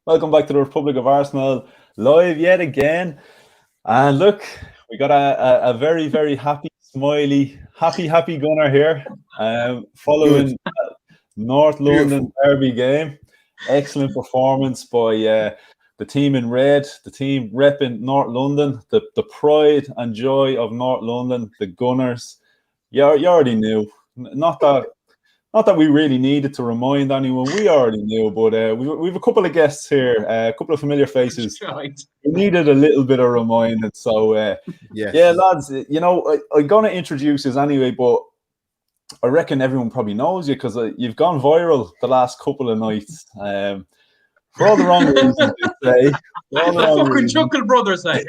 Welcome back to the Republic of Arsenal, live yet again. And look, we got a very, very happy, smiley, happy Gunner here, following North London derby game. Excellent performance by the team in red, the team repping North London, the pride and joy of North London, the Gunners. You already knew. Not that we really needed to remind anyone. We already knew, but we have a couple of guests here, a couple of familiar faces. Right. We needed a little bit of reminding. So, yeah, lads, I'm going to introduce you anyway, but I reckon everyone probably knows you because you've gone viral the last couple of nights. For all the wrong reasons, you say. The fucking Chuckle Brothers, eh?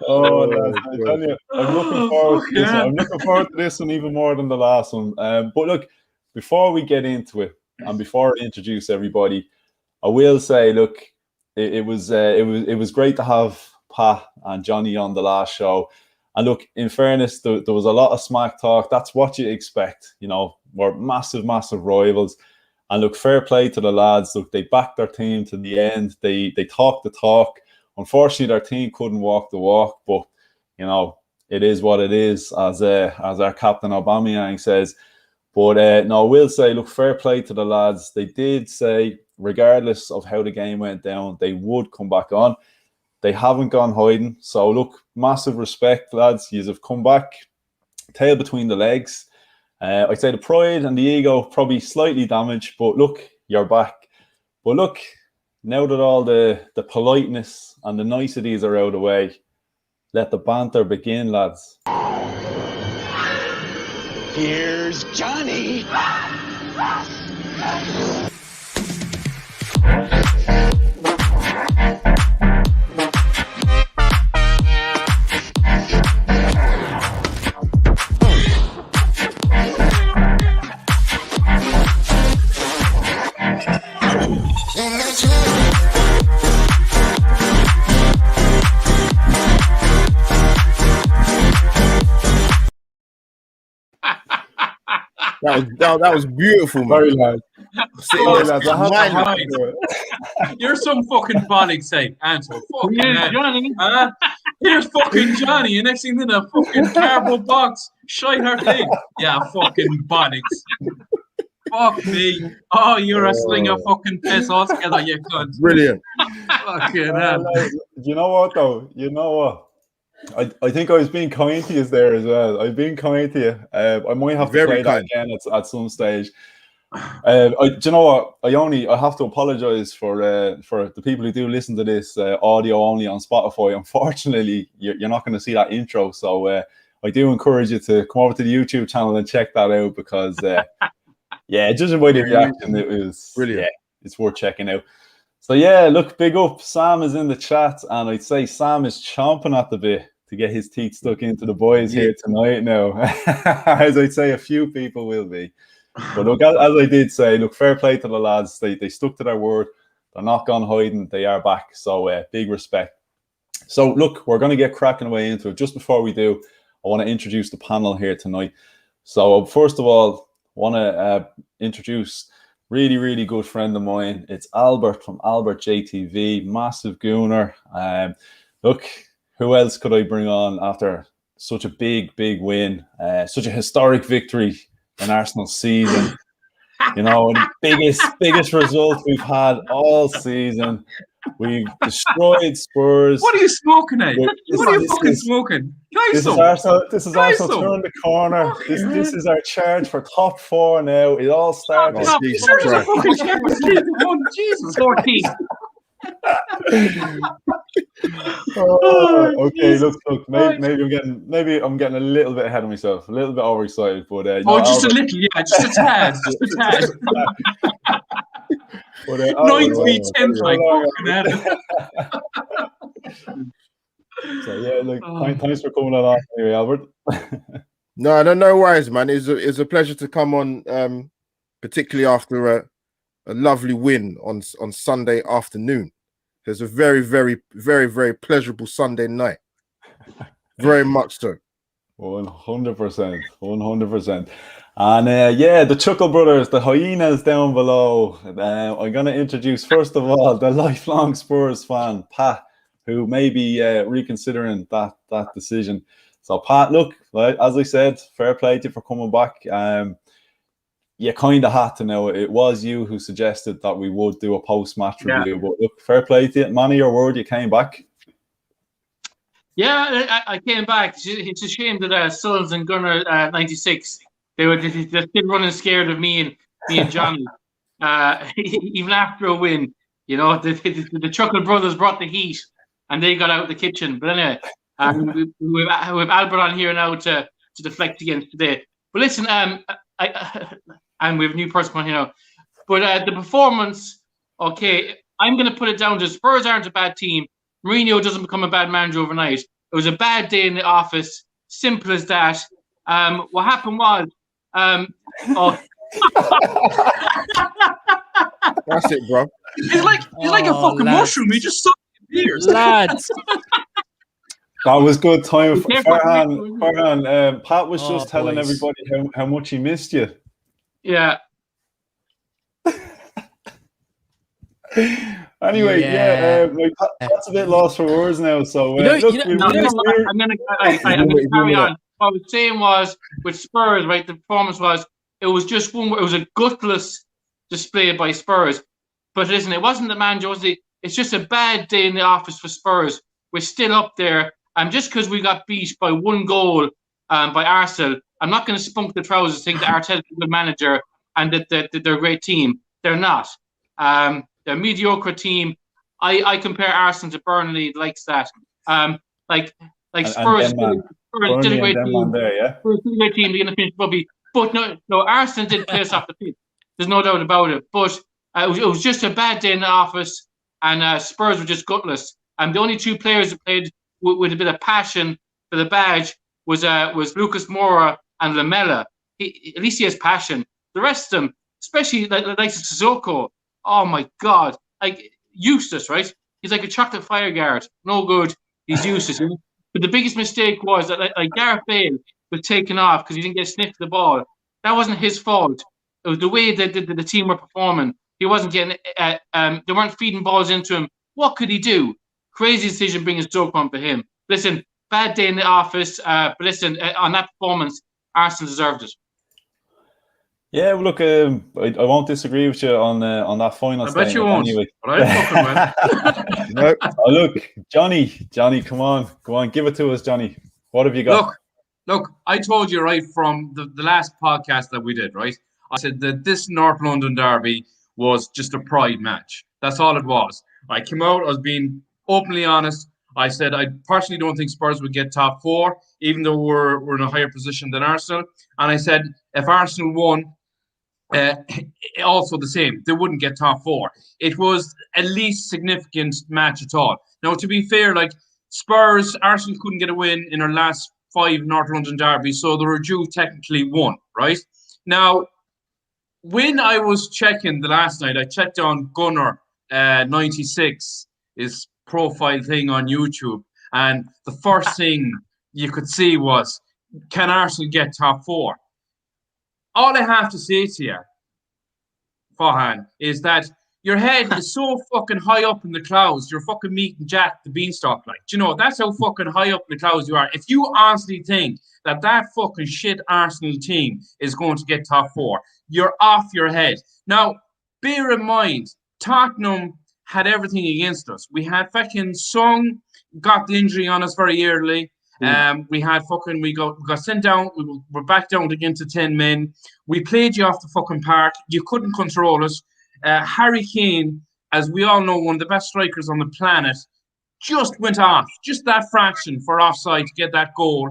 Lads, I tell you, I'm looking forward to this one. I'm looking forward to this one even more than the last one. But look, before we get into it and before I introduce everybody, I will say, look, it was great to have Pat and Johnny on the last show. And look, in fairness, there was a lot of smack talk. That's what you expect. We're massive rivals. And look, fair play to the lads. Look, they backed their team to the end. They talked the talk. Unfortunately, their team couldn't walk the walk, but it is what it is, as our captain Aubameyang says. But no, I will say, look, fair play to the lads. They did say, regardless of how the game went down, they would come back on. They haven't gone hiding. So look, massive respect, lads. You have come back, tail between the legs. I'd say the pride and the ego probably slightly damaged, but look, you're back. But look, now that all the politeness and the niceties are out of the way, let the banter begin, lads. Here's Johnny. That was beautiful, man. Very loud. You're some fucking bollocks, say. Answer. Fucking Johnny. Here's fucking Johnny. And next thing in a fucking cardboard box. Shite her thing. Yeah, fucking bollocks. Fuck me. Oh, you're a slinger fucking piss altogether, you cunt. Brilliant. Fucking hell. You know what, though? You know what? I think I was being kind to you there as well. I've been kind to you. I might have to play that again at some stage. Do you know what? I have to apologize for the people who do listen to this audio only on Spotify. Unfortunately, you're not going to see that intro. So I do encourage you to come over to the YouTube channel and check that out because judging by the reaction, it was brilliant. Yeah, it's worth checking out. So yeah, look, big up. Sam is in the chat, and I'd say Sam is chomping at the bit to get his teeth stuck into the boys here tonight now. As I'd say, a few people will be. But look, as I did say, look, fair play to the lads. They stuck to their word. They're not gone hiding. They are back. So big respect. So look, we're going to get cracking away into it. Just before we do, I want to introduce the panel here tonight. So first of all, I want to introduce really good friend of mine. It's Albert from AlbertJTV, massive gooner. Look, who else could I bring on after such a big win, such a historic victory in Arsenal's season? The biggest result we've had all season. We've destroyed Spurs. What are you smoking at? What are you fucking smoking? This is Arsenal turning the corner. This is our charge for top 4 now. It all started. Jesus, 14. Okay, look. Maybe I'm getting a little bit ahead of myself, a little bit overexcited. But just a little, just a tad, just a tad. 9 feet 10, like fucking at it. So yeah, look, thanks for coming on anyway, Albert. No worries, man. It's a pleasure to come on, particularly after a lovely win on Sunday afternoon. It's a very pleasurable Sunday night. Very much so. 100%, 100%. And yeah, the Chuckle Brothers, the hyenas down below. I'm going to introduce, first of all, the lifelong Spurs fan, Pat, who may be reconsidering that decision. So, Pat, look, right, as I said, fair play to you for coming back. You kind of had to know it was you who suggested that we would do a post-match review. But look, fair play to you. Man of your word, you came back. Yeah, I came back. It's a shame that Suns and Gunner 96, they're still running scared of me and Johnny. Even after a win, you know, the Chuckle Brothers brought the heat and they got out of the kitchen. But anyway, we've Albert on here now to deflect against today. But listen, and we have a new person on here now. But the performance, okay, I'm going to put it down to Spurs aren't a bad team. Mourinho doesn't become a bad manager overnight. It was a bad day in the office. Simple as that. What happened was, That's it, bro. He's like a fucking mushroom. He just sucked beers. Lads. That was good time. Farhan, Pat was just telling everybody how much he missed you. Yeah. Anyway, Pat's a bit lost for words now. So I'm going to carry on. What I was saying was with Spurs, right? The performance was it was just one. It was a gutless display by Spurs. But listen, it wasn't the man, Josie. It's just a bad day in the office for Spurs. We're still up there, and just because we got beat by one goal by Arsenal, I'm not going to spunk the trousers, think that Arteta's a good manager and that they're a great team. They're not. They're a mediocre team. I compare Arsenal to Burnley, likes that. Like Spurs, Spurs did a great team. Spurs did a great team. They're going to finish rugby, but no, Arsenal did play us off the pitch. There's no doubt about it. But it was just a bad day in the office, and Spurs were just gutless. And the only two players who played with a bit of passion for the badge was Lucas Moura and Lamela. At least he has passion. The rest of them, especially like Sissoko, oh my God, like useless, right? He's like a chocolate fire guard, no good. He's useless. But the biggest mistake was that like Gareth Bale was taken off because he didn't get sniffed the ball. That wasn't his fault. It was the way that the team were performing. He wasn't getting. They weren't feeding balls into him. What could he do? Crazy decision bringing Stoke on for him. Listen, bad day in the office. But listen, on that performance, Arsenal deserved it. Yeah, well, look, I won't disagree with you on that final statement. I bet you won't. Anyway. But I fucking no. Oh, look, Johnny, come on, give it to us, Johnny. What have you got? Look, I told you right from the last podcast that we did, right? I said that this North London derby was just a pride match. That's all it was. I came out, I was being openly honest. I said I personally don't think Spurs would get top four, even though we're in a higher position than Arsenal. And I said if Arsenal won, also the same, they wouldn't get top four. It was a least significant match at all. Now, to be fair, like Spurs, Arsenal couldn't get a win in our last 5 North London derbies, so they were due technically one, right? Now, when I was checking the last night, I checked on Gunner 96, his profile thing on YouTube, and the first thing you could see was, can Arsenal get top four? All I have to say to you, Farhan, is that your head is so fucking high up in the clouds, you're fucking meeting Jack the Beanstalk. Like, do you know, that's how fucking high up in the clouds you are. If you honestly think that fucking shit Arsenal team is going to get top four, you're off your head. Now, bear in mind, Tottenham had everything against us. We had fucking Sung got the injury on us very early. We got sent down. We were back down again to 10 men. We played you off the fucking park. You couldn't control us. Harry Kane, as we all know, one of the best strikers on the planet, just went off, just that fraction for offside to get that goal.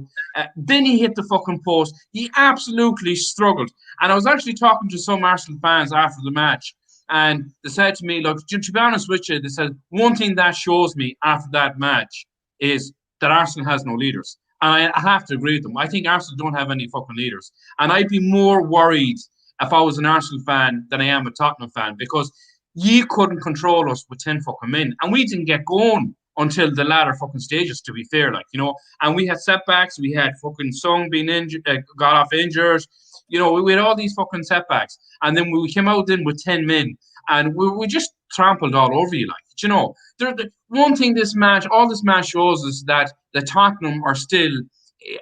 Then he hit the fucking post. He absolutely struggled. And I was actually talking to some Arsenal fans after the match, and they said to me, look, to be honest with you, they said, one thing that shows me after that match is that Arsenal has no leaders. And I have to agree with them. I think Arsenal don't have any fucking leaders. And I'd be more worried if I was an Arsenal fan than I am a Tottenham fan, because you couldn't control us with 10 fucking men. And we didn't get going until the latter fucking stages, to be fair, like, you know. And we had setbacks. We had fucking Sung being injured, got off injured. You know, we had all these fucking setbacks. And then we came out then with 10 men, and we just trampled all over you, like, you know. One thing all this match shows us that the Tottenham are still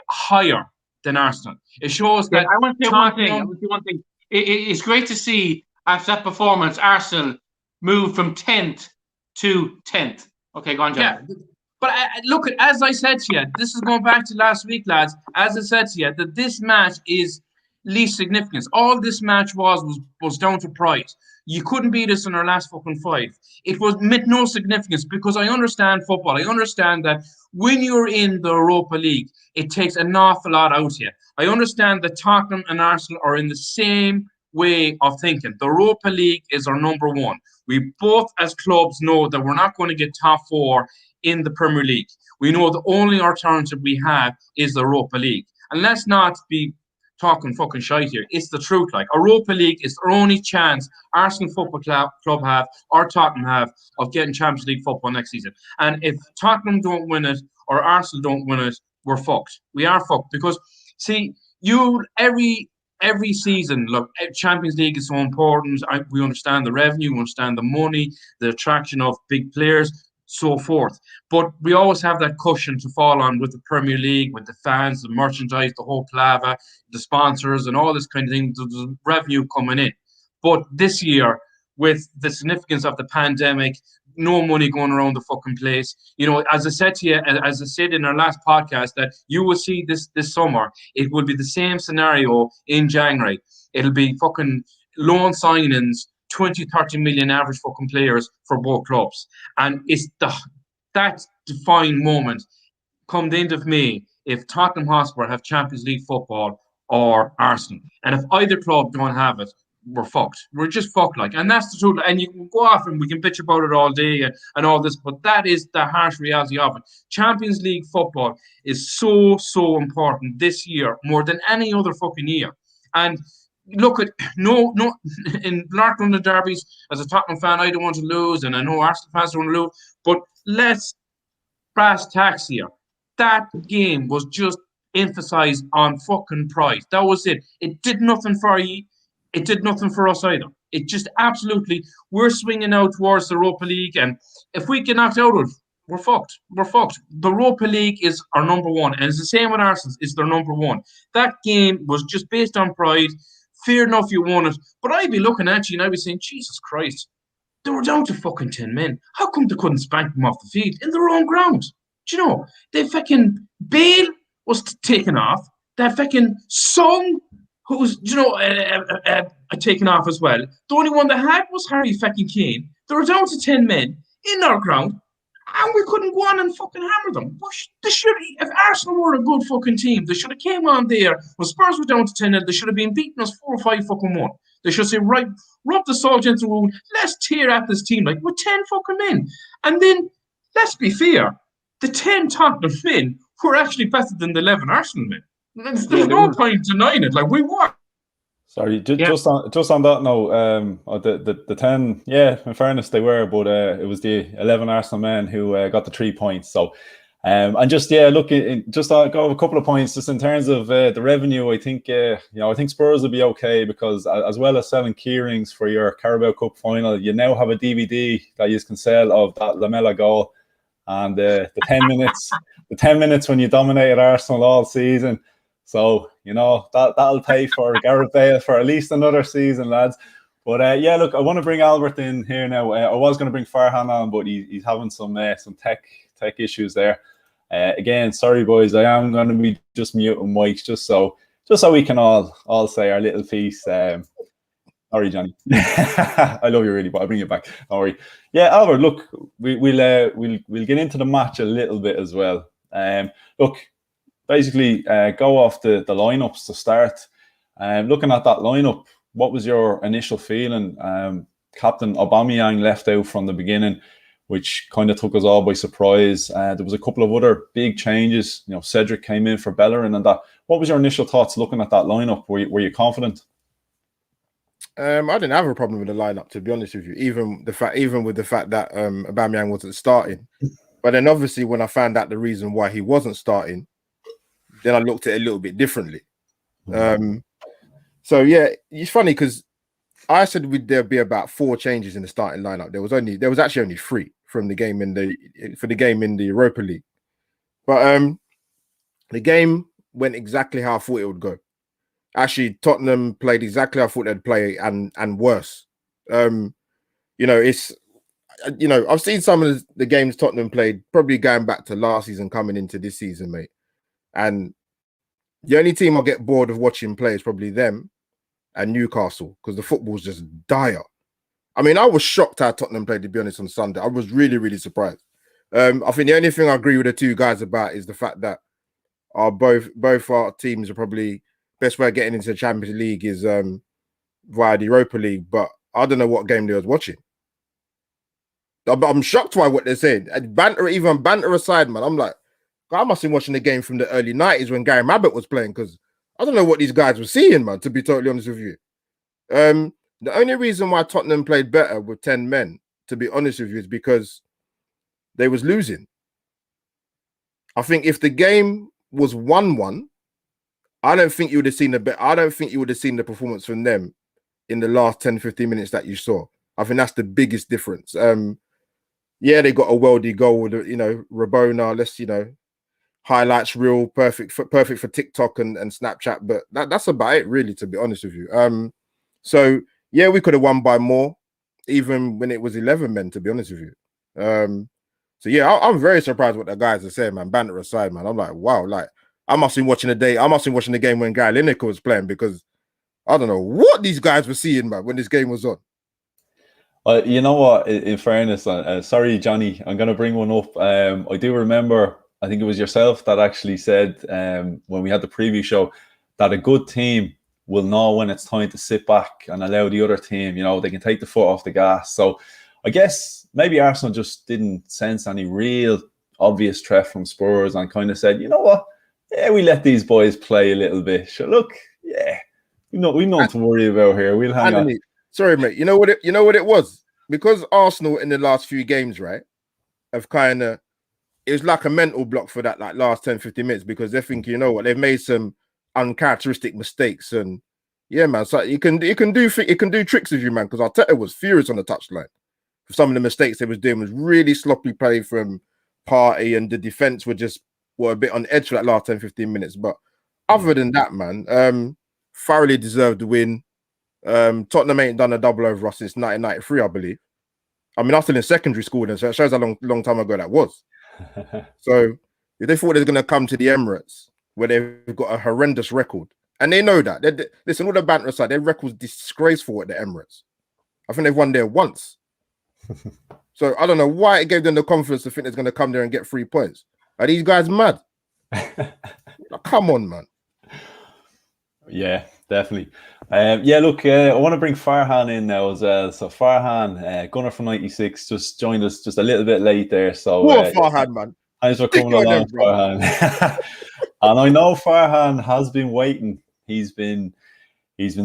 higher than Arsenal. It shows that. I want to say one thing. It's great to see after that performance, Arsenal move from 10th to 10th. Okay, go on, John. Yeah, but look, as I said to you, this is going back to last week, lads. As I said to you, that this match is least significance. All this match was down to pride. You couldn't beat us in our last fucking 5. It was meant no significance, because I understand football. I understand that when you're in the Europa League, it takes an awful lot out of you. I understand that Tottenham and Arsenal are in the same way of thinking. The Europa League is our number one. We both, as clubs, know that we're not going to get top 4 in the Premier League. We know the only alternative we have is the Europa League. And let's not be talking fucking shite here. It's the truth. Like, Europa League is our only chance Arsenal Football Club have, or Tottenham have, of getting Champions League football next season. And if Tottenham don't win it, or Arsenal don't win it, we're fucked. We are fucked. Because, see, every season, look, Champions League is so important. We understand the revenue, we understand the money, the attraction of big players, so forth. But we always have that cushion to fall on with the Premier League, with the fans, the merchandise, the whole palaver, the sponsors, and all this kind of thing, the revenue coming in. But this year, with the significance of the pandemic, no money going around the fucking place. You know, as I said to you, as I said in our last podcast, that you will see this summer, it will be the same scenario in January. It'll be fucking loan signings, 20, 30 million average fucking players for both clubs. And it's that defining moment come the end of May, if Tottenham Hotspur have Champions League football or Arsenal. And if either club don't have it, we're fucked. We're just fucked, like. And that's the truth. And you can go off and we can bitch about it all day and all this, but that is the harsh reality of it. Champions League football is so, so important this year, more than any other fucking year. And look at no in London derbies, as a Tottenham fan, I don't want to lose, and I know Arsenal fans don't want to lose, but let's brass tacks here. That game was just emphasized on fucking pride. That was it. It did nothing for you. It did nothing for us either. It just absolutely, we're swinging out towards the Europa League, and if we get knocked out of it, we're fucked. We're fucked. The Europa League is our number one, and it's the same with Arsenal. It's their number one. That game was just based on pride. Fair enough, you won it. But I'd be looking at you and I'd be saying, Jesus Christ, they were down to fucking 10 men. How come they couldn't spank them off the field in their own ground? Do you know, they fucking Bale was taken off. That fucking Sung, who was, you know, taken off as well. The only one they had was Harry fucking Kane. They were down to 10 men in our ground, and we couldn't go on and fucking hammer them. They should, if Arsenal were a good fucking team, they should have came on there. When Spurs were down to 10, they should have been beating us 4 or 5 fucking 1. They should say, right, rub the salt into the wound. Let's tear at this team like with 10 fucking men. And then, let's be fair, the 10 Tottenham men were actually better than the 11 Arsenal men. There's no point denying it. Like, we were. Sorry, just on that note, the 10, yeah, in fairness, they were, but it was the 11 Arsenal men who got the 3 points. So, and just, yeah, look, just go a couple of points just in terms of the revenue. I think, I think Spurs will be okay, because as well as selling keyrings for your Carabao Cup final, you now have a DVD that you can sell of that Lamela goal and the 10 minutes, the 10 minutes when you dominated Arsenal all season. So, that'll pay for Gareth Bale for at least another season, lads. But yeah, look, I want to bring Albert in here now. I was going to bring Farhan on, but he's having some tech issues there. Again, sorry boys, I am going to be just muting mics just so we can all say our little piece. Sorry, Johnny. I love you really, but I'll bring you back. Don't worry. Yeah, Albert, look, we'll get into the match a little bit as well. Look. Basically, go off the lineups to start. Looking at that lineup, what was your initial feeling? Captain Aubameyang left out from the beginning, which kind of took us all by surprise. There was a couple of other big changes. Cedric came in for Bellerin and that. What was your initial thoughts looking at that lineup? Were you confident? I didn't have a problem with the lineup, to be honest with you. Even with the fact that Aubameyang wasn't starting, But then obviously when I found out the reason why he wasn't starting, then I looked at it a little bit differently. So yeah, it's funny because I said there'd be about 4 changes in the starting lineup. There was actually only 3 from the game in the Europa League. But the game went exactly how I thought it would go. Actually, Tottenham played exactly how I thought they'd play and worse. I've seen some of the games Tottenham played, probably going back to last season, coming into this season, mate. And the only team I'll get bored of watching play is probably them and Newcastle, because the football's just dire. I mean, I was shocked how Tottenham played, to be honest, on Sunday. I was really, really surprised. I think the only thing I agree with the 2 guys about is the fact that both our teams are probably best way of getting into the Champions League is via the Europa League, but I don't know what game they was watching. I'm shocked by what they're saying. And banter aside, man, I'm like, I must have been watching the game from the early 90s when Gary Mabbott was playing, because I don't know what these guys were seeing, man, to be totally honest with you. The only reason why Tottenham played better with 10 men, to be honest with you, is because they was losing. I think if the game was 1-1, I don't think you would have seen the performance from them in the last 10-15 minutes that you saw. I think that's the biggest difference. Yeah, they got a worldy goal with, Rabona, highlights reel, perfect for TikTok and Snapchat, but that's about it, really, to be honest with you. So yeah, we could have won by more, even when it was 11 men, to be honest with you. So yeah, I'm very surprised what the guys are saying, man. Banter aside, man, I'm like, wow, like I must have been watching the game when Gary Lineker was playing, because I don't know what these guys were seeing, man, when this game was on. You know what? In fairness, sorry, Johnny, I'm going to bring one up. I do remember, I think it was yourself that actually said when we had the preview show that a good team will know when it's time to sit back and allow the other team, they can take the foot off the gas. So I guess maybe Arsenal just didn't sense any real obvious threat from Spurs and kind of said, you know what? Yeah, we let these boys play a little bit. So look, yeah, we've nothing to worry about here. We'll hang on. Sorry, mate. You know what it was? Because Arsenal in the last few games, right, have it was like a mental block for that like last 10-15 minutes, because they're thinking, you know what, they've made some uncharacteristic mistakes, and yeah, man, so it can do tricks with you, man, because Arteta was furious on the touchline for some of the mistakes they was doing. Was really sloppy play from Partey, and the defense were a bit on edge for that last 10-15 minutes. But other than that, man, thoroughly deserved the win. Tottenham ain't done a double over us since 1993, I believe. I mean, I was still in secondary school then, so it shows how long time ago that was. So if they thought they were going to come to the Emirates, where they've got a horrendous record, and they know that. Listen, all the banter aside, their record's disgraceful at the Emirates. I think they've won there once. So I don't know why it gave them the confidence to think they're going to come there and get 3 points. Are these guys mad? Come on, man. Yeah, definitely. Look, I want to bring Farhan in now as well. So Farhan, Gunner from 96, just joined us just a little bit late there. So Farhan, man. Thanks for coming along, Farhan. And I know Farhan has been waiting. He's been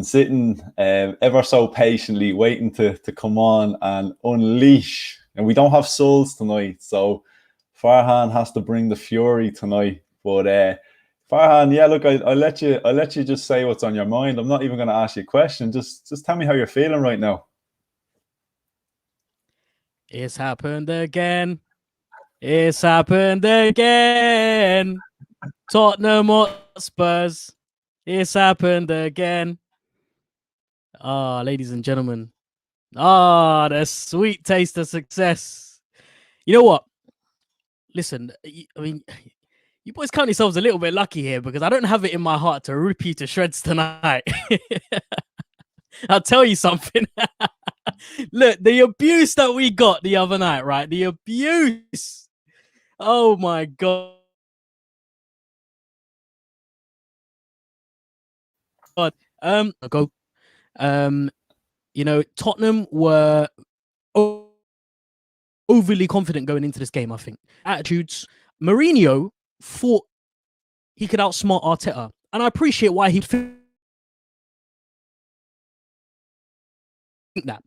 sitting ever so patiently, waiting to come on and unleash. And we don't have souls tonight, so Farhan has to bring the fury tonight. But Farhan, yeah, look, I'll let you just say what's on your mind. I'm not even going to ask you a question. Just tell me how you're feeling right now. It's happened again. It's happened again. Tottenham or Spurs. It's happened again. Ladies and gentlemen. The sweet taste of success. You know what? Listen, I mean, you boys count yourselves a little bit lucky here, because I don't have it in my heart to rip you to shreds tonight. I'll tell you something. Look, the abuse that we got the other night, right? The abuse. Oh my God. Tottenham were overly confident going into this game, I think. Attitudes. Mourinho thought he could outsmart Arteta, and I appreciate why he'd think that,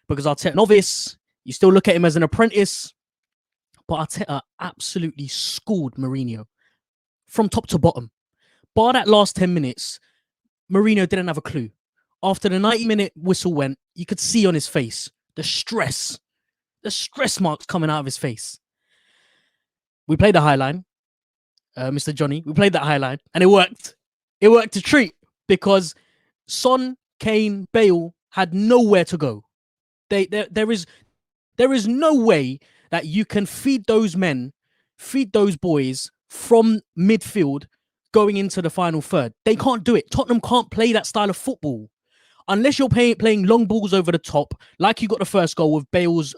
because Arteta novice, you still look at him as an apprentice, but Arteta absolutely schooled Mourinho from top to bottom. Bar that last 10 minutes, Mourinho didn't have a clue. After the 90-minute whistle went, you could see on his face the stress marks coming out of his face. We played the high line, Mr. Johnny. We played that high line, and it worked. It worked a treat because Son, Kane, Bale had nowhere to go. There is no way that you can feed those boys from midfield going into the final third. They can't do it. Tottenham can't play that style of football unless you're playing long balls over the top, like you got the first goal with Bale's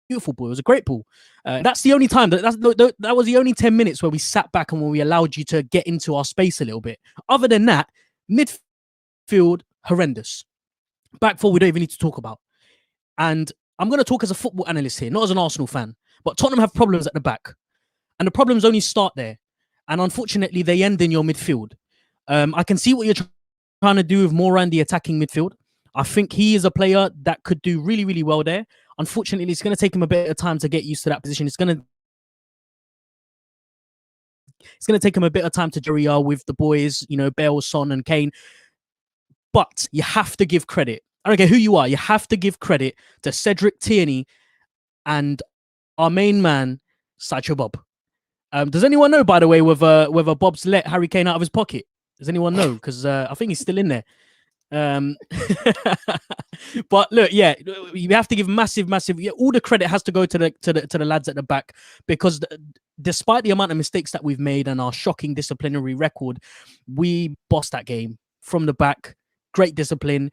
beautiful ball. It was a great ball. That's the only time that was the only 10 minutes where we sat back and where we allowed you to get into our space a little bit. Other than that, midfield horrendous. Back four we don't even need to talk about. And I'm going to talk as a football analyst here, not as an Arsenal fan. But Tottenham have problems at the back, and the problems only start there. And unfortunately, they end in your midfield. I can see what you're trying to do with Moran, the attacking midfield. I think he is a player that could do really, really well there. Unfortunately, it's going to take him a bit of time to get used to that position. It's going to take him a bit of time to jury with the boys, Bale, Son, and Kane. But you have to give credit. I don't care who you are. You have to give credit to Cedric Tierney and our main man, Sideshow Bob. Does anyone know, by the way, whether Bob's let Harry Kane out of his pocket? Does anyone know? Because I think he's still in there. But look, yeah, you have to give massive. All the credit has to go to the lads at the back, because despite the amount of mistakes that we've made and our shocking disciplinary record, we bossed that game from the back. Great discipline,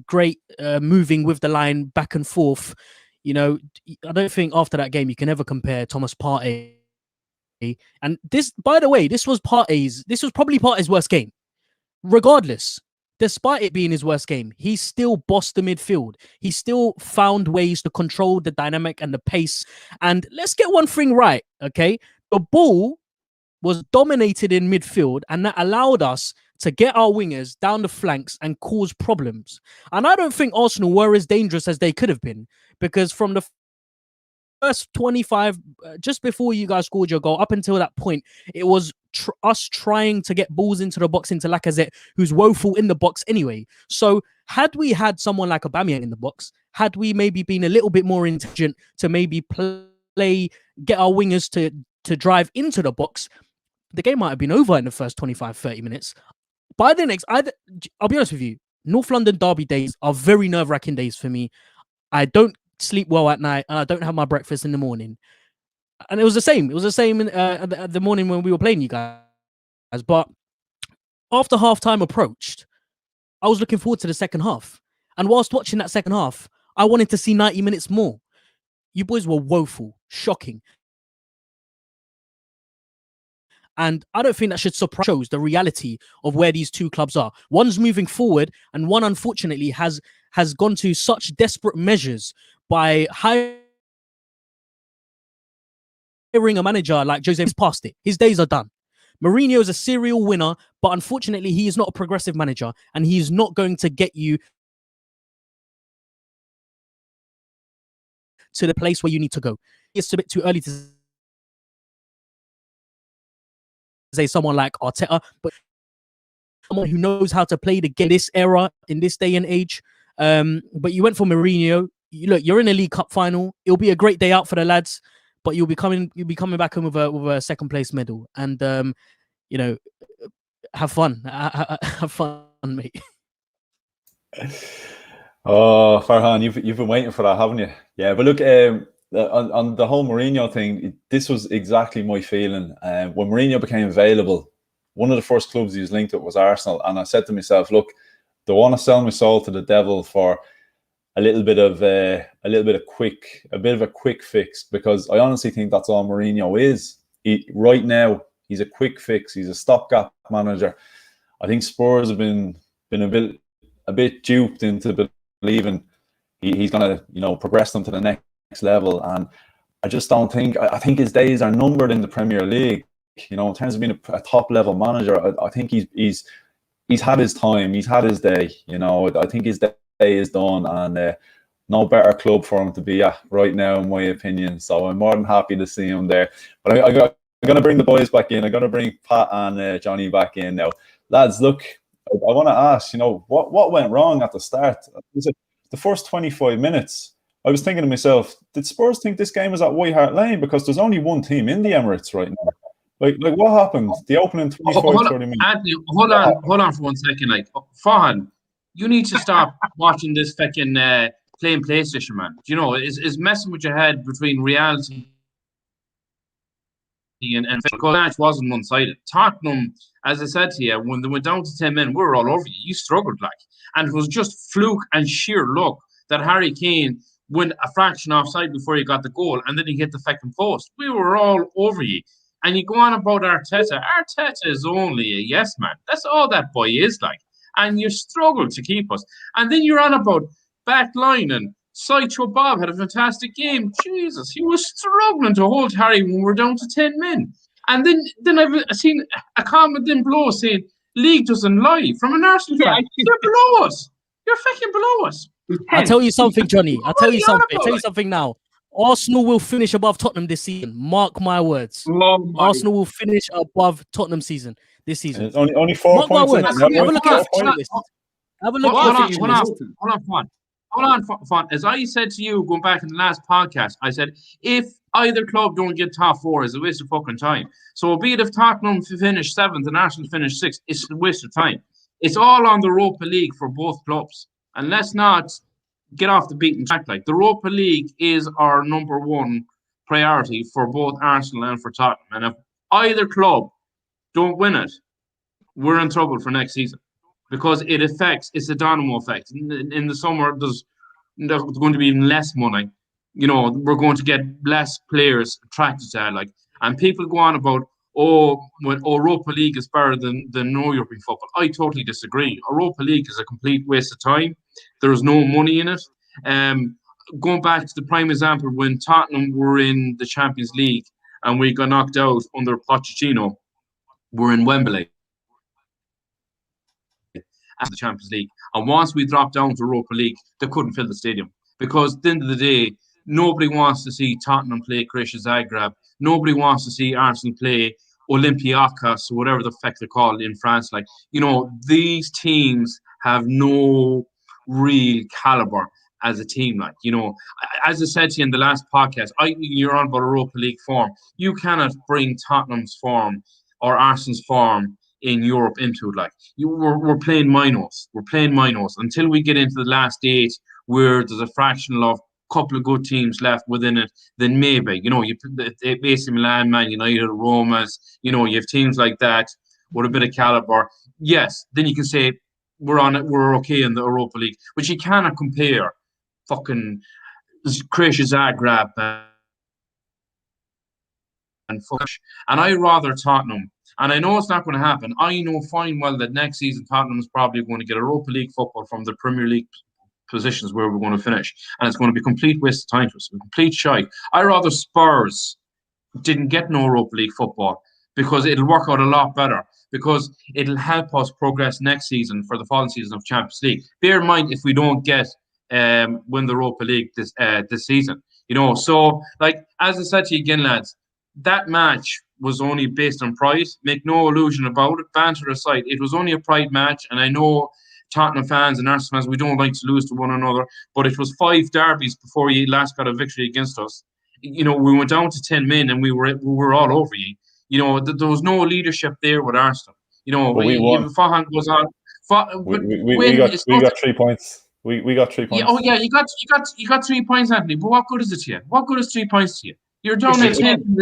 great moving with the line back and forth. I don't think after that game you can ever compare Thomas Partey. And this, by the way, this was probably Partey's worst game. Regardless, despite it being his worst game, he still bossed the midfield. He still found ways to control the dynamic and the pace. And let's get one thing right, okay? The ball was dominated in midfield, and that allowed us to get our wingers down the flanks and cause problems. And I don't think Arsenal were as dangerous as they could have been, because from the first 25, just before you guys scored your goal, up until that point, it was us trying to get balls into the box, into Lacazette, who's woeful in the box anyway. So had we had someone like Aubameyang in the box, had we maybe been a little bit more intelligent to maybe get our wingers to drive into the box, the game might have been over in the first 25, 30 minutes. By the next, I'll be honest with you, North London derby days are very nerve-wracking days for me. I don't sleep well at night, and I don't have my breakfast in the morning. And it was the same. It was the same at the morning when we were playing you guys. But after half-time approached, I was looking forward to the second half. And whilst watching that second half, I wanted to see 90 minutes more. You boys were woeful, shocking. And I don't think that should surprise the reality of where these two clubs are. One's moving forward, and one, unfortunately, has gone to such desperate measures by hiring a manager like Jose. He's past it. His days are done. Mourinho is a serial winner, but unfortunately, he is not a progressive manager, and he is not going to get you to the place where you need to go. It's a bit too early to say someone like Arteta, but someone who knows how to play the game this era, in this day and age. But you went for Mourinho. You're in a League Cup final. It'll be a great day out for the lads, but you'll be coming back home with a second place medal. And have fun. Have fun, mate. Oh, Farhan, you've been waiting for that, haven't you? Yeah, but look, on the whole Mourinho thing, this was exactly my feeling. When Mourinho became available, one of the first clubs he was linked with was Arsenal, and I said to myself, look, they want to sell my soul to the devil for a bit of a quick fix, because I honestly think that's all Mourinho is. Right now, he's a quick fix. He's a stopgap manager. I think Spurs have been a bit duped into believing he's going to progress them to the next level, and I just don't think. I think his days are numbered in the Premier League. In terms of being a top level manager, I think he's had his time. He's had his day. I think his day is done, and no better club for him to be at right now, in my opinion. So I'm more than happy to see him there. But I'm going to bring the boys back in. I'm going to bring Pat and Johnny back in now. Lads, look, I want to ask, what went wrong at the start? Was it the first 25 minutes? I was thinking to myself, did Spurs think this game was at White Hart Lane? Because there's only one team in the Emirates right now. Like what happened? The opening 30 minutes. Anthony, hold on for 1 second. Like, Farhan, you need to stop watching this fucking playing PlayStation, man. It's messing with your head between reality and the match wasn't one-sided. Tottenham, as I said to you, when they went down to 10 men, we were all over you. You struggled, like, and it was just fluke and sheer luck that Harry Kane went a fraction offside before he got the goal, and then he hit the fucking post. We were all over you. And you go on about Arteta. Arteta is only a yes man. That's all that boy is like. And you struggle to keep us. And then you're on about back line, and Sideshow Bob had a fantastic game. Jesus, he was struggling to hold Harry when we're down to 10 men. And then I've seen a comment then below saying, league doesn't lie. From an Arsenal fan, you're below us. You're fucking below us. I'll tell you something, Johnny. I'll tell you something now. Arsenal will finish above Tottenham this season. Mark my words. Arsenal will finish above Tottenham this season. It's only 4 points. Have a look at it. Have a look at it. Hold on, Fon. As I said to you going back in the last podcast, I said, if either club don't get top four, it's a waste of fucking time. So be it if Tottenham finish 7th and Arsenal finish 6th, it's a waste of time. It's all on the Europa League for both clubs. And let's not get off the beaten track. Like, the Europa League is our number one priority for both Arsenal and for Tottenham. And if either club don't win it, we're in trouble for next season, because it's a domino effect. In the summer, there's going to be less money. We're going to get less players attracted to it. Like, and people go on about, when Europa League is better than no European football. I totally disagree. Europa League is a complete waste of time. There's no money in it. Going back to the prime example, when Tottenham were in the Champions League and we got knocked out under Pochettino, we're in Wembley as the Champions League. And once we dropped down to Europa League, they couldn't fill the stadium, because at the end of the day, nobody wants to see Tottenham play Croatia Zagreb. Nobody wants to see Arsenal play Olympiacos or whatever the fuck they're called in France. Like, these teams have no real caliber as a team. Like, as I said to you in the last podcast, you're on about Europa League form. You cannot bring Tottenham's form or Arsenal's form in Europe into it. Like, we're playing minors. We're playing minors until we get into the last 8, where there's a fraction of couple of good teams left within it. Then maybe you AC Milan, Man United, Roma's. You have teams like that with a bit of caliber. Yes, then you can say we're okay in the Europa League, but you cannot compare fucking Croatia Zagreb and I rather Tottenham. And I know it's not going to happen. I know fine well that next season Tottenham is probably going to get Europa League football from the Premier League positions where we're going to finish, and it's going to be a complete waste of time for us. Complete shite. I rather Spurs didn't get no Europa League football, because it'll work out a lot better, because it'll help us progress next season for the following season of Champions League. Bear in mind, if we don't get win the Europa League this season, So, like, as I said to you again, lads, that match was only based on pride. Make no illusion about it. Banter aside, it was only a pride match, and I know Tottenham fans and Arsenal fans, we don't like to lose to one another, but it was 5 derbies before we last got a victory against us. We went down to 10 men and we were all over you. There was no leadership there with Arsenal. We won. Farhan goes on. We got 3 points. We got 3 points. Yeah, you got 3 points, Anthony. But what good is it to you? What good is 3 points to you? You're down at 10.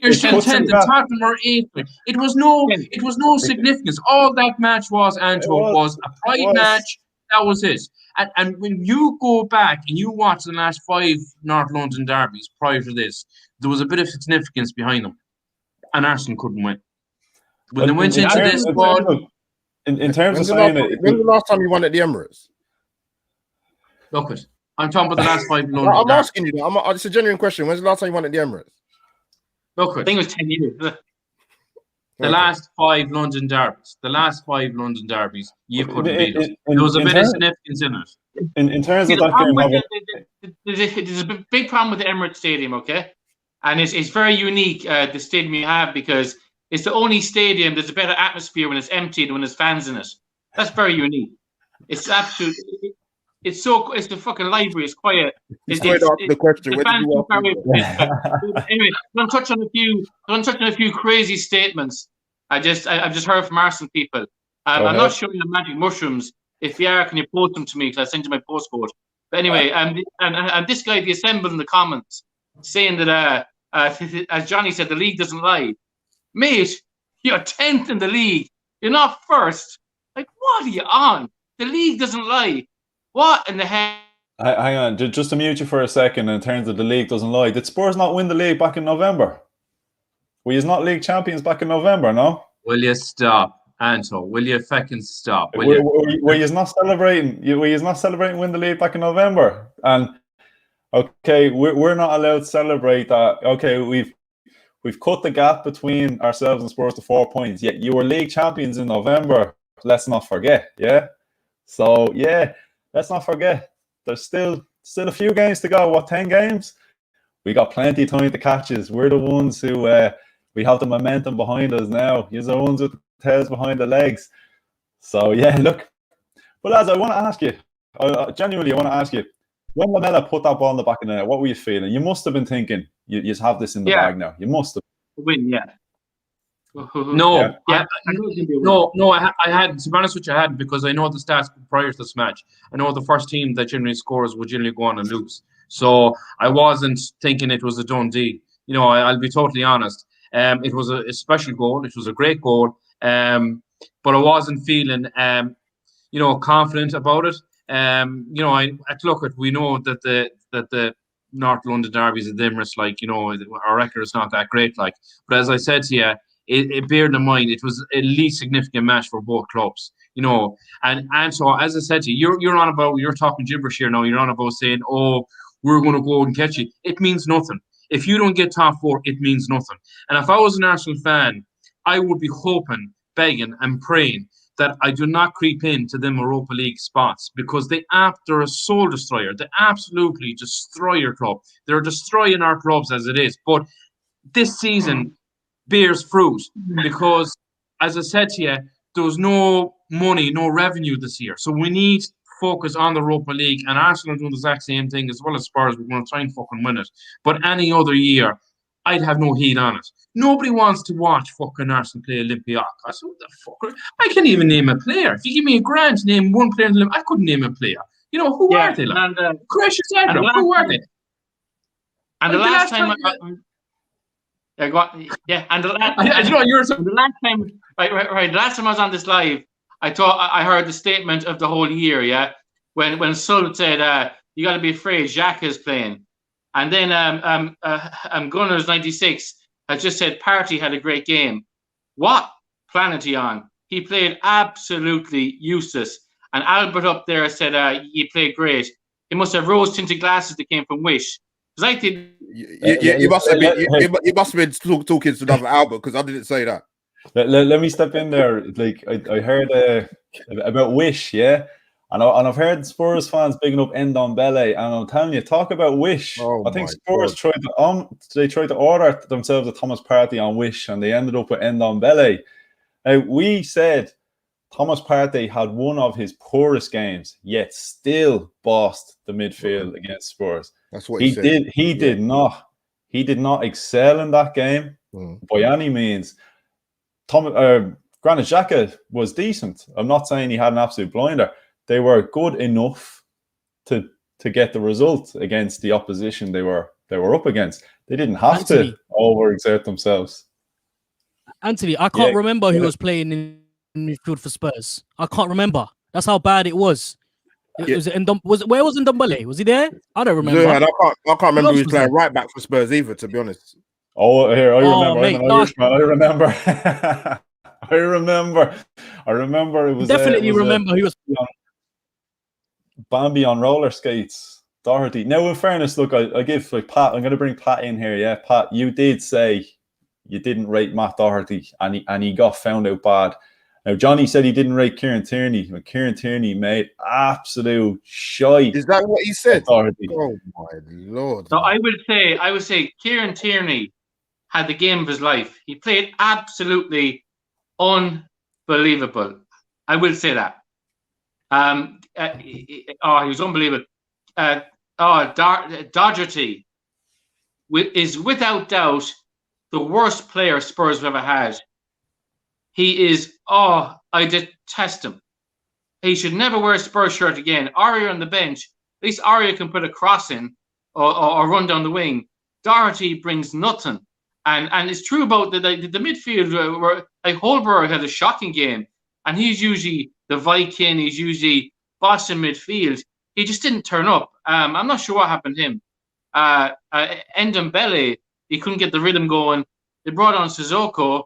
You're still 10. The Tottenham were 8. It was no significance. All that match was a pride match. That was it. And when you go back and you watch the last 5 North London derbies prior to this, there was a bit of significance behind them, and Arsenal couldn't win. When they went into this ball, in terms of saying it, when's the last time you won at the Emirates? Look it. I'm talking about the last 5 London. I'm asking you that. It's a genuine question. When's the last time you won at the Emirates? Look, I think it was 10 years. The last 5 London derbies. You couldn't beat us. There was a bit of significance in it. In terms of that game, there's a big problem with the Emirates Stadium, okay? And it's very unique, the stadium you have, because it's the only stadium there's a better atmosphere when it's empty than when there's fans in it. That's very unique. It's absolute. It's the fucking library. It's quiet. It's the question. Anyway, I'm touching on a few crazy statements. I've just heard from Arsenal people. I'm not showing you magic mushrooms. If you are, can you post them to me? Because I sent you my postcode. But anyway, and this guy, the assembled in the comments, saying that as Johnny said, the league doesn't lie. Mate, you're 10th in the league. You're not first. Like, what are you on? The league doesn't lie. What in the hell? Hang on, just to mute you for a second. In terms of the league doesn't lie, did Spurs not win the league back in November? Were you not league champions back in November? No. Will you stop, Anto? Will you fucking stop? Were you not celebrating? Were you not celebrating win the league back in November? And okay, we're not allowed to celebrate that. Okay, we've cut the gap between ourselves and Spurs to 4 points. Yet you were league champions in November. Let's not forget. Yeah. So yeah. Let's not forget, there's still a few games to go. What, 10 games? We got plenty of time to catch us. We're the ones who we have the momentum behind us now. You're the ones with the tails behind the legs. So yeah, look. But lads, I want to ask you, genuinely, I want to ask you, when Lamela put that ball in the back of the net, what were you feeling? You must have been thinking, you just have this in the bag now. You must have. Win, yeah. No, I hadn't. To be honest with you, I hadn't, because I know the stats prior to this match. I know the first team that generally scores would generally go on and lose. So I wasn't thinking it was a done deal. You know, I'll be totally honest. It was a special goal. It was a great goal. But I wasn't feeling, confident about it. We know that the North London derbies and the Emirates, our record is not that great. But as I said to you, it beared in mind it was a least significant match for both clubs, and so as I said to you, you're talking gibberish here now. You're on about saying, oh, we're going to go and catch you. It means nothing. If you don't get top 4, it means nothing. And if I was an Arsenal fan, I would be hoping, begging and praying that I do not creep into them Europa League spots, because they're a soul destroyer. They absolutely destroy your club. They're destroying our clubs as it is. But this season bears fruit, because, as I said to you, there was no money, no revenue this year. So we need to focus on the Europa League, and Arsenal are doing the exact same thing as well as Spurs. We're going to try and fucking win it. But any other year, I'd have no heat on it. Nobody wants to watch fucking Arsenal play Olympiacos. What the fuck? I can't even name a player. If you give me a grand to name one player in Olympiacos, I couldn't name a player. Who are they? Crush your head, who are they? And the last time and the last time, right. The last time I was on this live, I heard the statement of the whole year. Yeah, when Sul said, "You got to be afraid, Xhaka is playing," and then Gunners 96 has just said Partey had a great game. What planet he on? He played absolutely useless. And Albert up there said he played great. He must have rose-tinted glasses that came from Wish. You must have been talking to another Albert, because I didn't say that. Let me step in there. I heard about Wish, yeah, and I've heard Spurs fans bigging up Ndombele, and I'm telling you, talk about Wish. I think Spurs tried to order themselves a Thomas Partey on Wish, and they ended up with Ndombele. Now, we said Thomas Partey had one of his poorest games, yet still bossed the midfield against Spurs. That's what he said. He did not excel in that game by any means. Granit Xhaka was decent. I'm not saying he had an absolute blinder. They were good enough to get the result against the opposition they were up against. They didn't have to overexert themselves. Anthony, I can't remember who was playing in midfield for Spurs. I can't remember. That's how bad it was. Where was Ndombele? Was he there? I don't remember. Yeah, I can't remember who was playing right back for Spurs either, to be honest. Oh, here, I remember. I remember it was definitely remember he was Bambi on roller skates. Doherty. Now, in fairness, look, I give Pat. I'm going to bring Pat in here. Yeah, Pat, you did say you didn't rate Matt Doherty, and he got found out bad. Now, Johnny said he didn't rate Kieran Tierney, but Kieran Tierney made absolute shite. Is that what he said? Doherty. Oh my lord! So I would say Kieran Tierney had the game of his life. He played absolutely unbelievable. I will say that. He was unbelievable. Doherty is without doubt the worst player Spurs have ever had. He is, I detest him. He should never wear a Spurs shirt again. Aria on the bench, at least Aria can put a cross in or run down the wing. Doherty brings nothing. And it's true about the midfield where like Holberg had a shocking game, and he's usually the Viking, he's usually boss in midfield. He just didn't turn up. I'm not sure what happened to him. Ndombele, he couldn't get the rhythm going. They brought on Sissoko.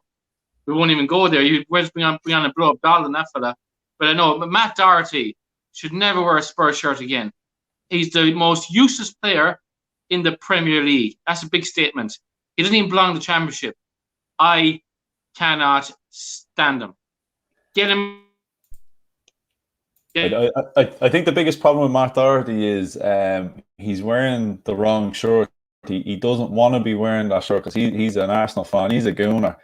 We won't even go there. You went bring on a blow up doll and that fella. But I know, but Matt Doherty should never wear a Spurs shirt again. He's the most useless player in the Premier League. That's a big statement. He doesn't even belong to the Championship. I cannot stand him. Get him. I think the biggest problem with Matt Doherty is he's wearing the wrong shirt. He doesn't want to be wearing that shirt because he's an Arsenal fan. He's a gooner.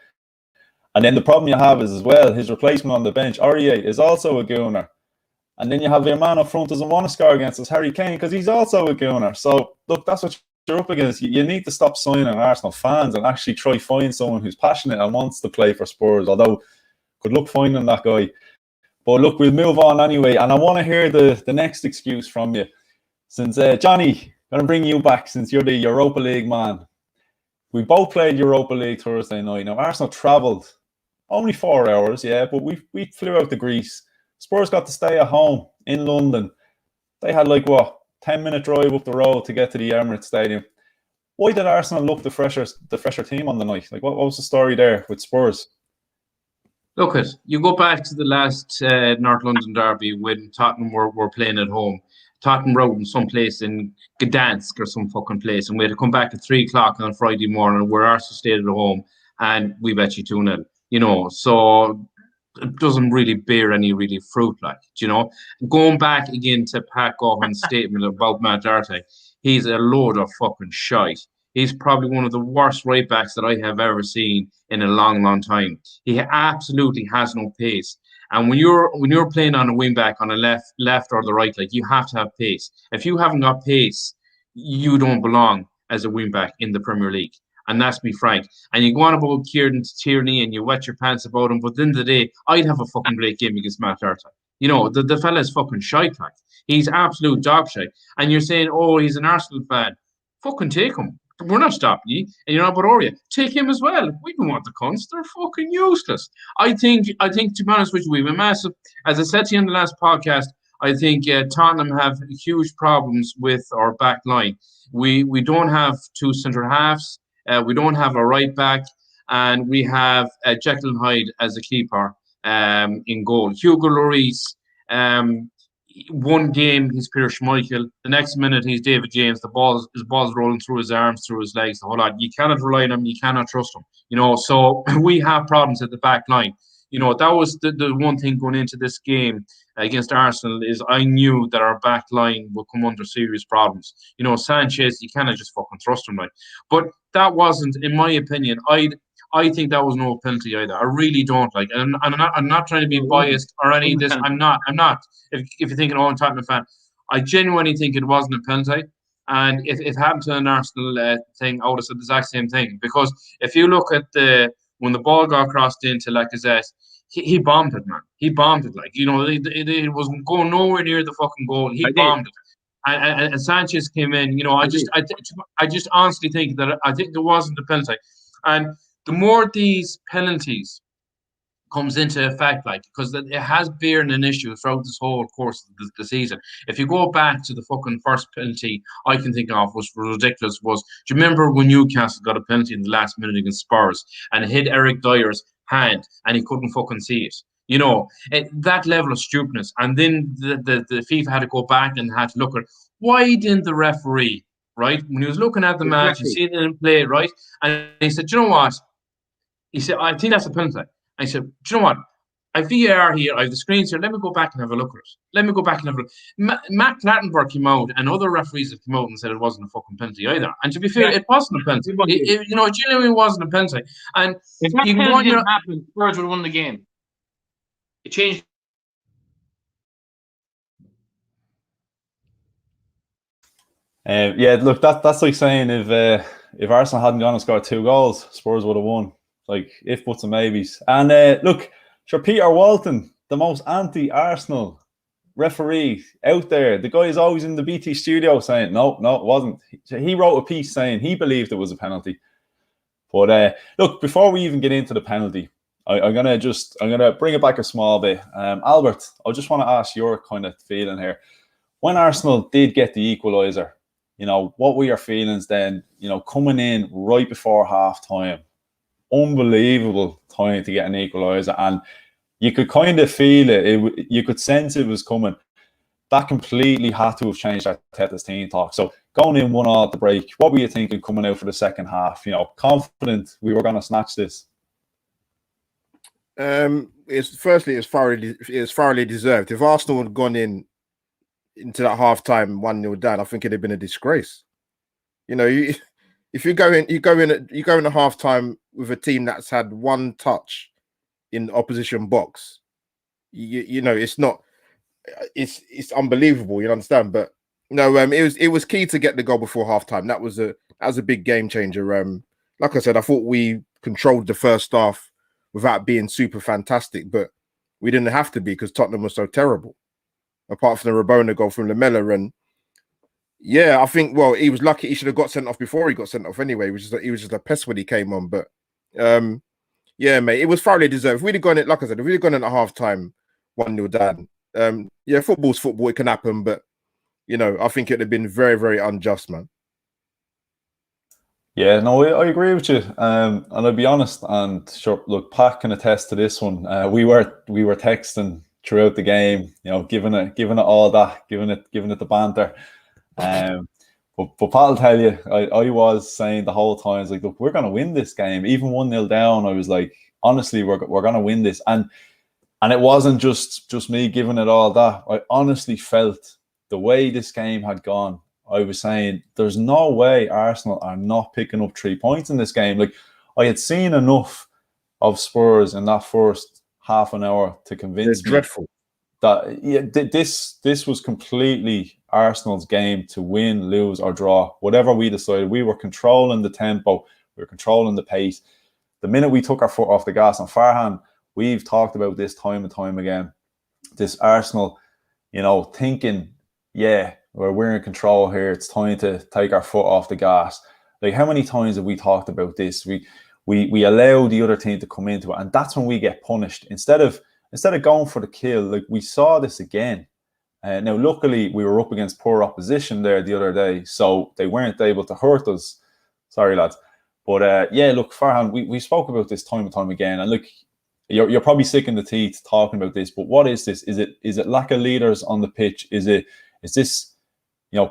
And then the problem you have is as well, his replacement on the bench, Aurier, is also a gooner. And then you have your man up front doesn't want to score against us, Harry Kane, because he's also a gooner. So, look, that's what you're up against. You need to stop signing Arsenal fans and actually try find someone who's passionate and wants to play for Spurs, although good luck finding that guy. But look, we'll move on anyway. And I want to hear the next excuse from you. Since, Johnny, I'm going to bring you back since you're the Europa League man. We both played Europa League Thursday night. Now, Arsenal travelled only 4 hours, yeah, but we flew out to Greece. Spurs got to stay at home in London. They had 10-minute drive up the road to get to the Emirates Stadium. Why did Arsenal look the fresher team on the night? What was the story there with Spurs? Look, you go back to the last North London derby when Tottenham were playing at home. Tottenham rode in some place in Gdansk or some fucking place, and we had to come back at 3 o'clock on Friday morning where Arsenal stayed at home, and we bet you 2-0. So it doesn't really bear any really fruit, Going back again to Pat Gohan's statement about Matt Doherty, he's a load of fucking shite. He's probably one of the worst right backs that I have ever seen in a long, long time. He absolutely has no pace. And when you're playing on a wing back on a left or the right, you have to have pace. If you haven't got pace, you don't belong as a wing back in the Premier League. And that's be frank. And you go on about Kieran Tierney and you wet your pants about him, but at the end of the day, I'd have a fucking great game against Matt Doherty. The fella's fucking shite, He's absolute dog shite. And you're saying, he's an Arsenal fan. Fucking take him. We're not stopping you. And you're not about Aria. Take him as well. We don't want the cunts. They're fucking useless. I think, to be honest with you, we've a massive, as I said to you in the last podcast, I think Tottenham have huge problems with our back line. We don't have two centre halves. We don't have a right back, and we have Jekyll and Hyde as a keeper in goal. Hugo Lloris, one game he's Peter Schmeichel, the next minute he's David James. His ball's rolling through his arms, through his legs, the whole lot. You cannot rely on him. You cannot trust him. So we have problems at the back line. That was the one thing going into this game against Arsenal is I knew that our back line would come under serious problems. Sanchez, you cannot just fucking trust him, But that wasn't, in my opinion, I think that was no penalty either. I really don't and I'm not trying to be biased or any of this. I'm not. If you're thinking, I'm a Tottenham fan, I genuinely think it wasn't a penalty. And if it happened to an Arsenal thing, I would have said the exact same thing. Because if you look at when the ball got crossed into Lacazette, he bombed it, man. He bombed it. It wasn't going nowhere near the fucking goal. He bombed it. And Sanchez came in. I just honestly think that I think there wasn't a penalty. And the more these penalties comes into effect, because it has been an issue throughout this whole course of the season. If you go back to the fucking first penalty I can think of was ridiculous. Do you remember when Newcastle got a penalty in the last minute against Spurs and it hit Eric Dyer's hand and he couldn't fucking see it? That level of stupidness. And then the FIFA had to go back and had to look at why didn't the referee, when he was looking at the match and seeing it in play, and he said, you know what? He said, I think that's a penalty. I said, do you know what? I have VAR here. I have the screens here. Let me go back and have a look at it. Let me go back and have a look. Matt Clattenburg came out, and other referees have come out and said it wasn't a fucking penalty either. And to be fair, it wasn't a penalty. It genuinely wasn't a penalty. And if that penalty didn't happen, Spurs would have won the game. It changed. Yeah, look, that's like saying if Arsenal hadn't gone and scored 2 goals, Spurs would have won. Like if, buts, and maybes. And look, sure, Peter Walton, the most anti-Arsenal referee out there. The guy is always in the BT studio saying, no, it wasn't. He wrote a piece saying he believed it was a penalty. But look, before we even get into the penalty, I'm gonna bring it back a small bit. Albert, I just want to ask your kind of feeling here. When Arsenal did get the equaliser, what were your feelings then? Coming in right before half time, unbelievable time to get an equaliser, and you could kind of feel it. You could sense it was coming. That completely had to have changed that Teta's team talk. So going in 1-1 at the break, what were you thinking coming out for the second half? Confident we were going to snatch this. It's thoroughly deserved. If Arsenal had gone into that half time 1-0 down, I think it'd have been a disgrace. If you go in a half time with a team that's had one touch in the opposition box, it's unbelievable. You understand? But no, it was key to get the goal before half time. That was a big game changer. Like I said, I thought we controlled the first half without being super fantastic, but we didn't have to be because Tottenham was so terrible. Apart from the Rabona goal from Lamela, and yeah, I think he was lucky. He should have got sent off before he got sent off anyway. He was just a pest when he came on. But yeah, mate, it was thoroughly deserved. If we'd have gone it, like I said, if we'd have gone in at half time 1-0 down, yeah, football's football. It can happen, but I think it'd have been very, very unjust, man. Yeah, no, I agree with you. And I'll be honest, and sure, look, Pat can attest to this one. We were texting throughout the game, giving it all that, giving it the banter. But Pat will tell you, I was saying the whole time, I was like, look, we're going to win this game. Even 1-0 down, I was like, honestly, we're going to win this. And it wasn't just me giving it all that. I honestly felt the way this game had gone, I was saying, there's no way Arsenal are not picking up 3 points in this game. Like, I had seen enough of Spurs in that first half an hour to convince me dreadful that this was completely Arsenal's game to win, lose, or draw. Whatever we decided, we were controlling the tempo, we were controlling the pace. The minute we took our foot off the gas, and Farhan, we've talked about this time and time again, this Arsenal, thinking, yeah, we're in control here. It's time to take our foot off the gas. Like, how many times have we talked about this? We allow the other team to come into it, and that's when we get punished. Instead of going for the kill, like we saw this again. Now, luckily, we were up against poor opposition there the other day, so they weren't able to hurt us. Sorry, lads. But yeah, look, Farhan, we spoke about this time and time again, and look, you're probably sick in the teeth talking about this, but what is this? Is it lack of leaders on the pitch? Is this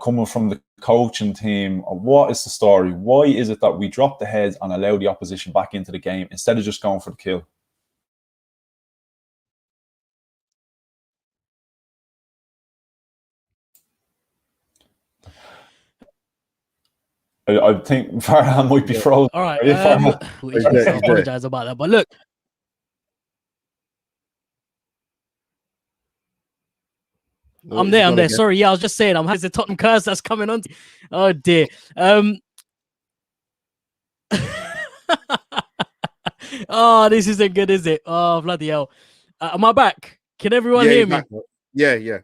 coming from the coaching team? What is the story? Why is it that we drop the heads and allow the opposition back into the game instead of just going for the kill? I think Farhan might be frozen. All right. I apologize about that. But look. I'm there. Sorry, yeah, I was just saying, I'm having the Tottenham curse that's coming on. Oh dear. Oh, this isn't good, is it? Oh, bloody hell. Am I back? Can everyone hear me? Yeah.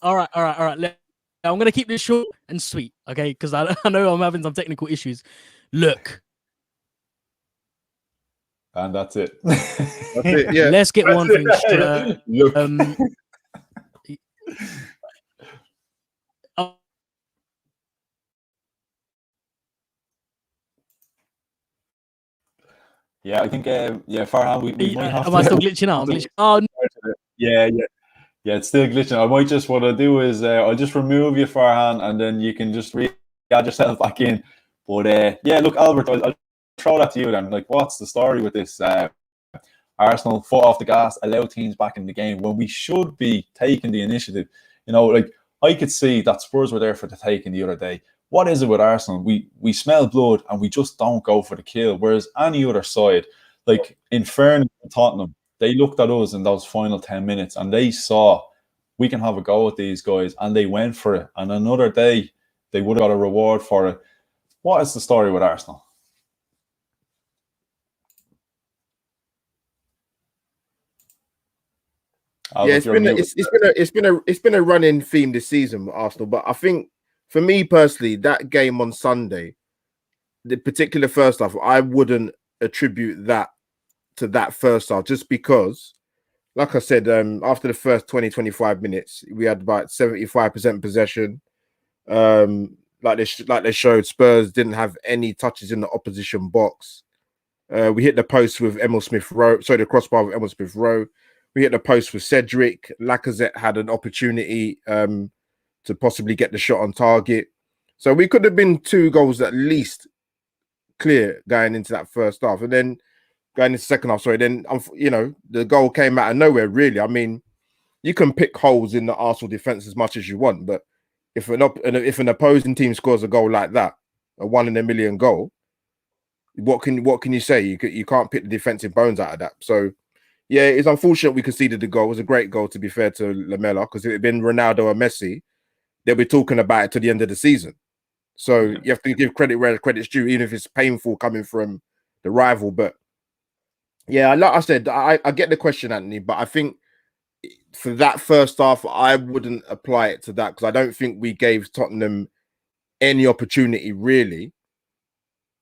All right. I'm going to keep this short and sweet, okay? Because I know I'm having some technical issues. Look. And that's it. That's it, yeah. Let's get one thing straight. Yeah, I think, Farhan, we might have Am I still glitching out? Oh, no. Yeah, it's still glitching. I might just, what I'll do is I'll just remove you, Farhan, and then you can just add yourself back in. But yeah, look, Albert, I'll throw that to you then. Like, what's the story with this? Arsenal foot off the gas, allow teams back in the game when we should be taking the initiative. You know, like I could see that Spurs were there for the taking the other day. What is it with Arsenal? We smell blood and we just don't go for the kill. Whereas any other side, like in fairness to Tottenham, they looked at us in those final 10 minutes and they saw we can have a go at these guys and they went for it. And another day, they would have got a reward for it. What is the story with Arsenal? Albert, it's been a running theme this season with Arsenal, but I think for me personally, that game on Sunday, the particular first half, I wouldn't attribute that to that first half, just because, like I said, after the first 20-25 minutes, we had about 75% possession. Like they showed, Spurs didn't have any touches in the opposition box. We hit the post with Emil Smith Rowe, the crossbar with Emil Smith Rowe. We hit the post with Cedric. Lacazette had an opportunity to possibly get the shot on target. So we could have been 2 goals at least clear going into that first half. And then going into the second half, then, you know, the goal came out of nowhere, really. I mean, you can pick holes in the Arsenal defence as much as you want, but if an opposing team scores a goal like that, a 1 in a million goal, what can you say? You can't pick the defensive bones out of that. So, yeah, it's unfortunate we conceded the goal. It was a great goal, to be fair to Lamela, because if it had been Ronaldo or Messi, they'll be talking about it to the end of the season. So you have to give credit where credit's due, even if it's painful coming from the rival. But yeah, like I said, I get the question, Anthony, but I think for that first half, I wouldn't apply it to that, because I don't think we gave Tottenham any opportunity really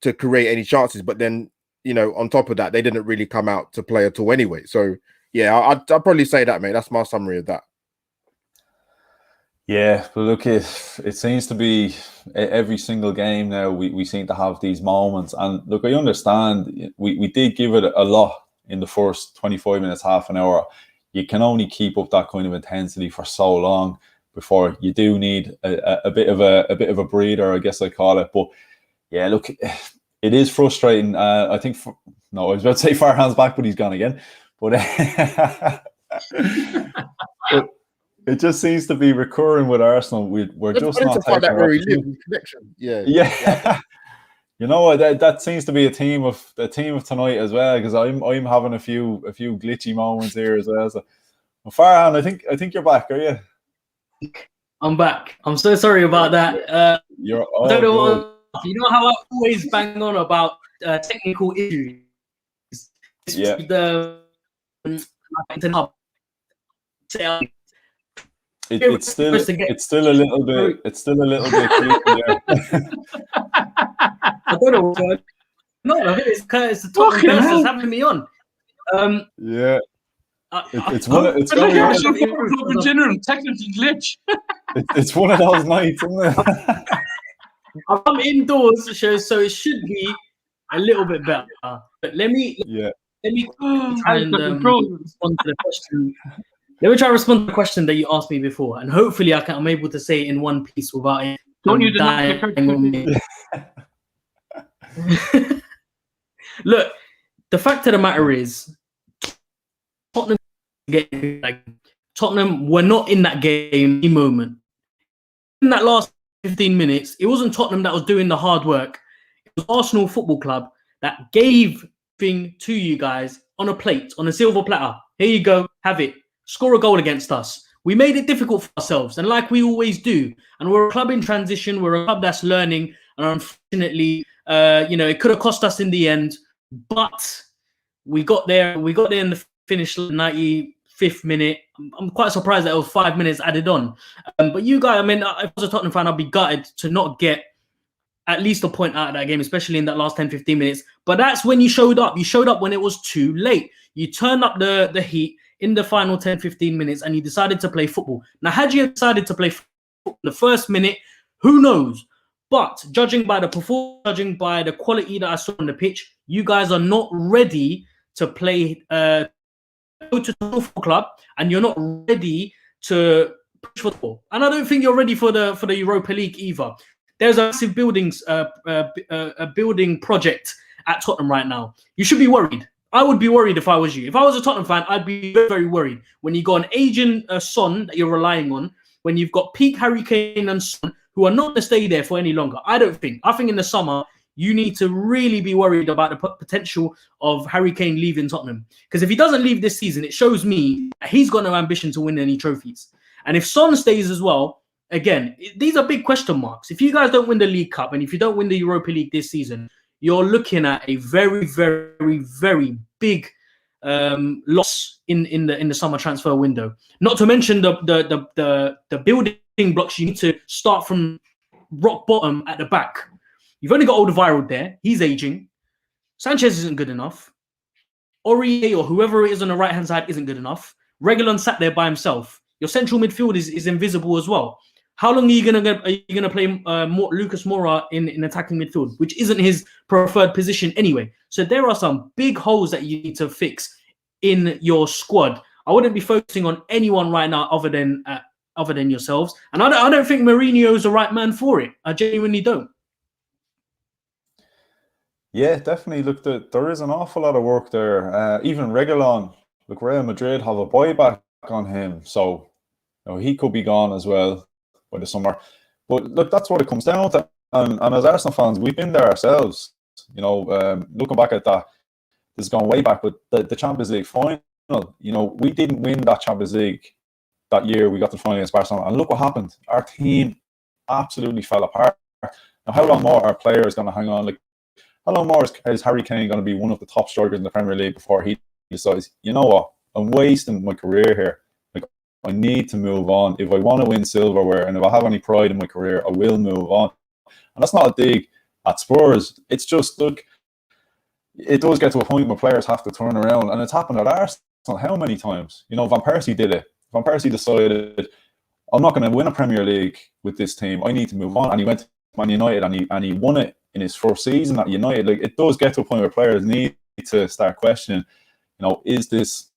to create any chances. But then, you know, on top of that, they didn't really come out to play at all anyway. So, yeah, I'd probably say that, mate. That's my summary of that. Yeah, but look, it seems to be every single game now we seem to have these moments. And look, I understand we did give it a lot in the first 25 minutes, half an hour. You can only keep up that kind of intensity for so long before you do need a bit of a breather, I guess I call it. But yeah, look, it is frustrating. I think, I was about to say Farhan's back, but he's gone again. But it just seems to be recurring with Arsenal. We're just not taking that very connection. Yeah. You know what? That seems to be a team of tonight as well, because I'm having a few glitchy moments here as well. So, Farhan, I think you're back, are you? I'm back. I'm so sorry about that. You're I don't know. You know how I always bang on about technical issues. Yeah. It's still a little bit. It's still a little bit. I don't know what's going on. No, I think it's the top that's having me on. Yeah. It's one of in general technical glitch. It's one of those nights, isn't it? I'm indoors, so it should be a little bit better. But let me try and respond to the question. Let me try to respond to the question that you asked me before, and hopefully I'm able to say it in one piece without it. Don't you deny it? Look, the fact of the matter is, Tottenham were not in that game any moment. In that last 15 minutes, it wasn't Tottenham that was doing the hard work. It was Arsenal Football Club that gave thing to you guys on a plate, on a silver platter. Here you go, have it. Score a goal against us. We made it difficult for ourselves, and like we always do. And we're a club in transition. We're a club that's learning, and unfortunately, it could have cost us in the end. But we got there. We got there in the finish 95th minute. I'm quite surprised that it was 5 minutes added on. But you guys, I mean, if I was a Tottenham fan, I'd be gutted to not get at least a point out of that game, especially in that last 10, 15 minutes. But that's when you showed up. You showed up when it was too late. You turned up the heat in the final 10, 15 minutes, and you decided to play football. Now, had you decided to play football in the first minute, who knows? But judging by the performance, judging by the quality that I saw on the pitch, you guys are not ready to play go to the football club, and you're not ready to push football. And I don't think you're ready for the Europa League either. There's a massive building project at Tottenham right now. You should be worried. I would be worried if I was you. If I was a Tottenham fan, I'd be very, very worried when you got an aging Son that you're relying on, when you've got peak Harry Kane and Son who are not going to stay there for any longer. I think in the summer, you need to really be worried about the potential of Harry Kane leaving Tottenham. Because if he doesn't leave this season, it shows me that he's got no ambition to win any trophies. And if Son stays as well, again, these are big question marks. If you guys don't win the League Cup and if you don't win the Europa League this season, you're looking at a very, very, very big loss in the summer transfer window. Not to mention the building blocks you need to start from rock bottom at the back. You've only got Alderweireld there. He's aging. Sanchez isn't good enough. Aurier or whoever it is on the right-hand side isn't good enough. Reguilon sat there by himself. Your central midfield is invisible as well. How long are you gonna play Lucas Moura in attacking midfield, which isn't his preferred position anyway? So there are some big holes that you need to fix in your squad. I wouldn't be focusing on anyone right now other than yourselves. And I don't think Mourinho is the right man for it. I genuinely don't. Yeah, definitely. Look, there is an awful lot of work there. Even Reguilon, look, Real Madrid have a buyback on him, so he could be gone as well by the summer. But look, that's what it comes down to. And as Arsenal fans, we've been there ourselves. Looking back at that, this is going way back, but the Champions League final, we didn't win that Champions League that year. We got to the final against Barcelona, and look what happened. Our team absolutely fell apart. Now, how long more are players going to hang on? Like, how long more is Harry Kane going to be one of the top strikers in the Premier League before he decides, you know what, I'm wasting my career here. Like, I need to move on. If I want to win silverware and if I have any pride in my career, I will move on. And that's not a dig at Spurs. It's just, look, it does get to a point where players have to turn around, and it's happened at Arsenal how many times? Van Persie did it. Van Persie decided, I'm not going to win a Premier League with this team. I need to move on. And he went to Man United and he won it in his first season at United. Like, it does get to a point where players need to start questioning, is this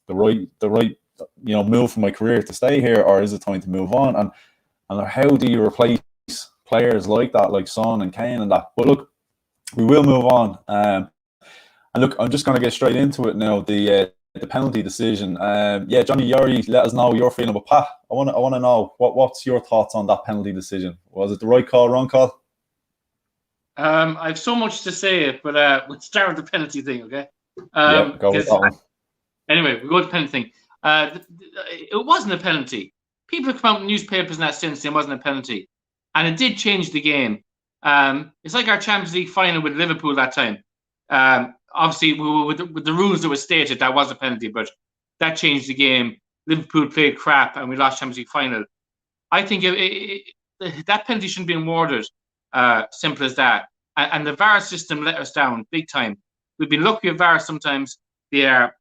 the right move for my career to stay here, or is it time to move on? And how do you replace players like that, like Son and Kane and that? But look, we will move on. And look, I'm just going to get straight into it now. The penalty decision. Johnny, you already let us know your feeling, but Pat, I want to know what's your thoughts on that penalty decision? Was it the right call, wrong call? I have so much to say, but we'll start with the penalty thing, okay? Go with that one. Anyway, we go to the penalty thing. It wasn't a penalty. People have come out in newspapers in that sense, it wasn't a penalty. And it did change the game. It's like our Champions League final with Liverpool that time. Obviously, with the rules that were stated, that was a penalty, but that changed the game. Liverpool played crap and we lost Champions League final. I think that penalty shouldn't be awarded. Simple as that. And the VAR system let us down big time. We've been lucky with VAR sometimes, but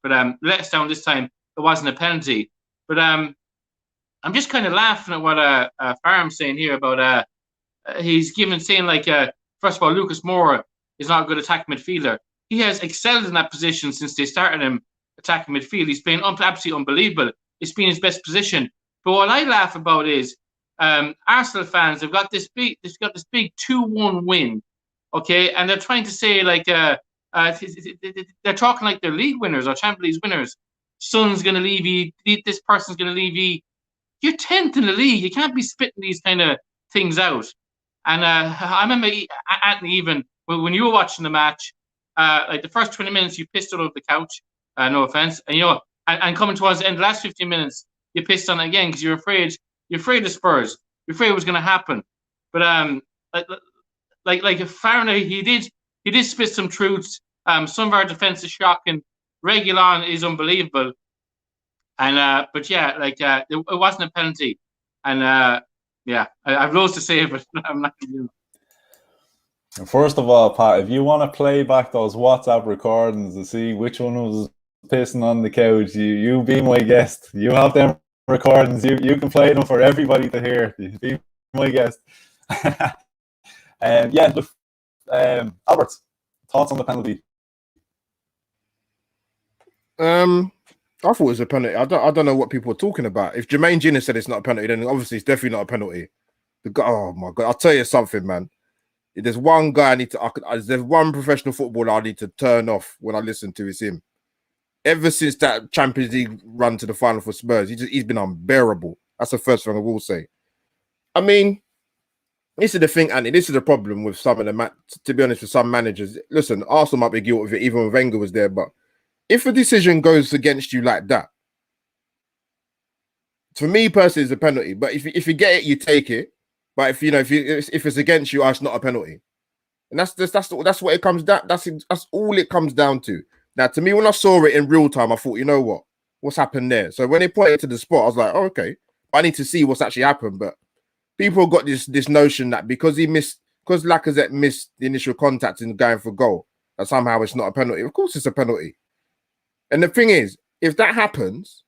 let us down this time. It wasn't a penalty. But I'm just kind of laughing at what Farhan's saying here about he's saying like, first of all, Lucas Moura is not a good attacking midfielder. He has excelled in that position since they started him attacking midfield. He's been absolutely unbelievable. It's been his best position. But what I laugh about is Arsenal fans have got this big 2-1 win, okay, and they're trying to say like they're talking like they're league winners or Champions League winners. Son's going to leave you. This person's going to leave you. You're 10th in the league. You can't be spitting these kind of things out. And I remember Anthony, even when you were watching the match, like the first 20 minutes, you pissed all over the couch. No offense, and and coming towards the end, the last 15 minutes, you pissed on it again because you're afraid. You're afraid of Spurs. You're afraid it was going to happen. But like Farhan, he did spit some truths. Some of our defense is shocking. Reguilon is unbelievable. And but yeah, like it wasn't a penalty. And I've loads to say, but I'm not going to. First of all, Pat, if you want to play back those WhatsApp recordings to see which one was pissing on the couch, you be my guest. You have them recordings. You can play them for everybody to hear. You be my guest. Look, Albert, thoughts on the penalty? I thought it was a penalty. I don't know what people are talking about. If Jermaine Ginn said it's not a penalty, then obviously it's definitely not a penalty. Oh my God, I'll tell you something, man. If there's one guy I need to, there's one professional footballer I need to turn off when I listen to, it's him. Ever since that Champions League run to the final for Spurs, he's been unbearable. That's the first thing I will say. I mean, this is the thing, Andy. This is the problem with some of the to be honest, with some managers. Listen, Arsenal might be guilty of it, even when Wenger was there. But if a decision goes against you like that, for me personally, it's a penalty. But if you get it, you take it. But if it's against you, it's not a penalty. And that's what it comes down. That's all it comes down to. Now, to me, when I saw it in real time, I thought, you know what? What's happened there? So when they pointed to the spot, I was like, oh, okay. I need to see what's actually happened. But people got this notion that because Lacazette missed the initial contact in going for goal, that somehow it's not a penalty. Of course it's a penalty. And the thing is, if that happens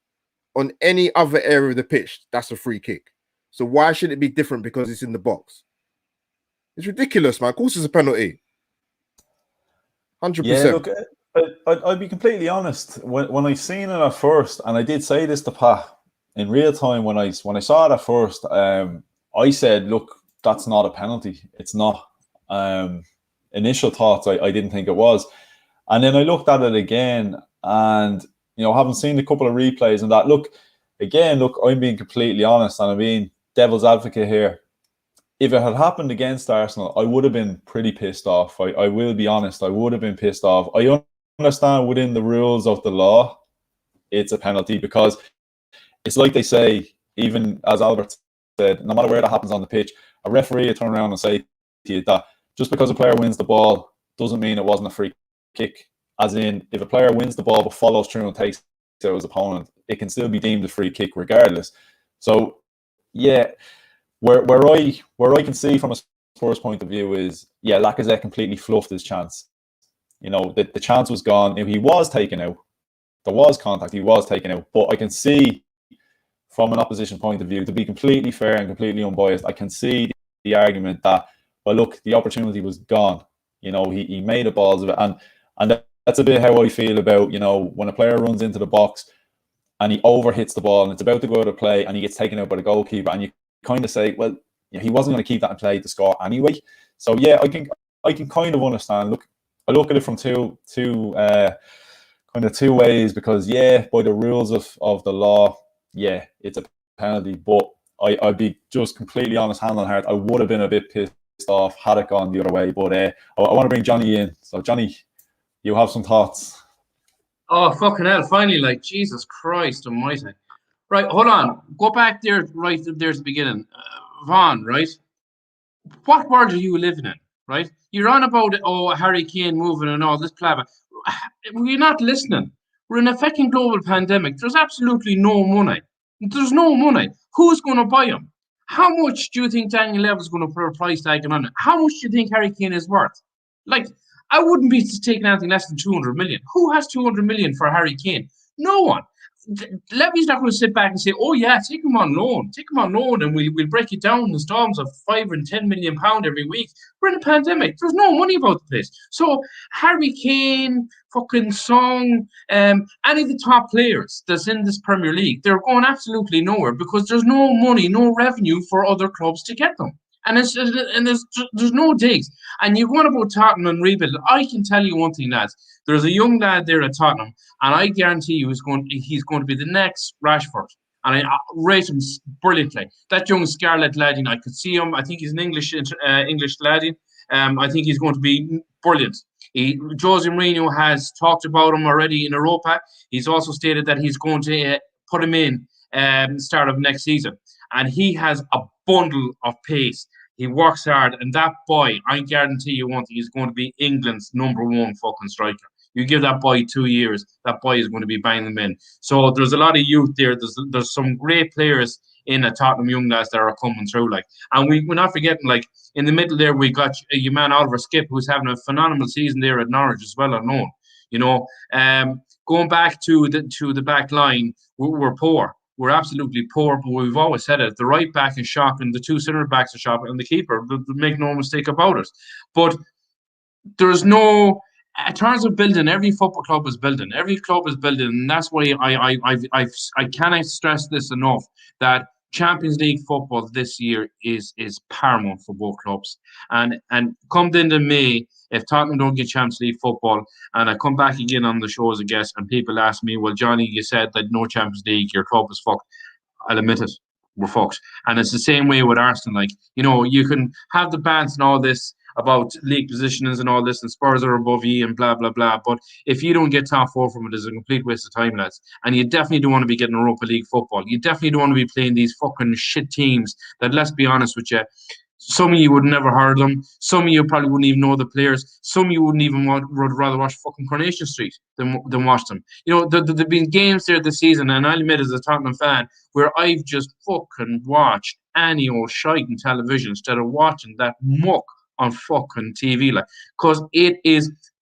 on any other area of the pitch, that's a free kick. So why should it be different because it's in the box? It's ridiculous, man. Of course it's a penalty. 100%. Yeah, look, I'll be completely honest. When I seen it at first, and I did say this to Pat in real time when I saw it at first, I said, look, that's not a penalty. It's not. Initial thoughts, I didn't think it was. And then I looked at it again, and having seen a couple of replays and that, look, I'm being completely honest, and I'm being devil's advocate here. If it had happened against Arsenal, I would have been pretty pissed off. I will be honest, I would have been pissed off. I understand within the rules of the law, it's a penalty, because it's like they say, even as Albert said, no matter where that happens on the pitch, a referee will turn around and say to you that just because a player wins the ball doesn't mean it wasn't a free kick. As in, if a player wins the ball but follows through and takes out his opponent, it can still be deemed a free kick regardless. So, yeah, where I can see from a Spurs point of view is, yeah, Lacazette completely fluffed his chance. The chance was gone. If he was taken out, there was contact, he was taken out. But I can see from an opposition point of view, to be completely fair and completely unbiased, I can see the argument that, well, look, the opportunity was gone. He made the balls of it. And that's a bit how I feel about, when a player runs into the box and he overhits the ball and it's about to go out of play and he gets taken out by the goalkeeper, and you kind of say, well, he wasn't going to keep that in play to score anyway. So yeah, I can kind of understand. Look, I look at it from two ways, because yeah, by the rules of the law, yeah, it's a penalty. But I'd be just completely honest, hand on heart, I would have been a bit pissed off had it gone the other way. But I want to bring Johnny in. So Johnny, you have some thoughts? Oh, fucking hell, finally, like, Jesus Christ almighty. Right, hold on. Go back there, right there's the beginning. Vaughn, right? What world are you living in, right? You're on about, Harry Kane moving and all this plabber. We're not listening. We're in a fucking global pandemic. There's absolutely no money. There's no money. Who's going to buy him? How much do you think Daniel Levy's going to put a price tag on it? How much do you think Harry Kane is worth? Like, I wouldn't be taking anything less than 200 million. Who has 200 million for Harry Kane? No one. Levy's not going to sit back and say, oh yeah, take him on loan, and we'll break it down in installments of £5 and £10 million every week. We're in a pandemic. There's no money about the place. So Harry Kane, fucking Song, any of the top players that's in this Premier League, they're going absolutely nowhere, because there's no money, no revenue for other clubs to get them. And there's no digs. And you're going about Tottenham and rebuild. I can tell you one thing, lads. There's a young lad there at Tottenham, and I guarantee you he's going to be the next Rashford. And I rate him brilliantly. That young Scarlet lad, I could see him. I think he's an English lad. I think he's going to be brilliant. Jose Mourinho has talked about him already in Europa. He's also stated that he's going to put him in start of next season. And he has a bundle of pace. He works hard, and that boy, I guarantee you one thing, he's going to be England's #1 fucking striker. You give that boy 2 years, that boy is going to be banging them in. So there's a lot of youth there. There's some great players in a Tottenham young lads that are coming through. And we're not forgetting, in the middle there, we got your man Oliver Skip, who's having a phenomenal season there at Norwich as well, unknown. Going back to the back line, we're poor. We're absolutely poor, but we've always said it. The right back is shocking, the two centre backs are shocking, and the keeper, make no mistake about it. But there's no, in terms of building, every football club is building. Every club is building, and that's why I cannot stress this enough, that Champions League football this year is paramount for both clubs. And come the end of May, if Tottenham don't get Champions League football, and I come back again on the show as a guest, and people ask me, well, Johnny, you said that no Champions League, your club is fucked. I'll admit it, we're fucked. And it's the same way with Arsenal. Like, you know, you can have the bans and all this about league positions and all this, and Spurs are above you and blah, blah, blah. But if you don't get top four from it, it's a complete waste of time, lads. And you definitely don't want to be getting Europa League football. You definitely don't want to be playing these fucking shit teams that, let's be honest with you, some of you would never heard them. Some of you probably wouldn't even know the players. Some of you wouldn't even would rather watch fucking Coronation Street than watch them. You know, there've been games there this season, and I'll admit as a Tottenham fan, where I've just fucking watched any old shite on television instead of watching that muck on fucking TV, like, because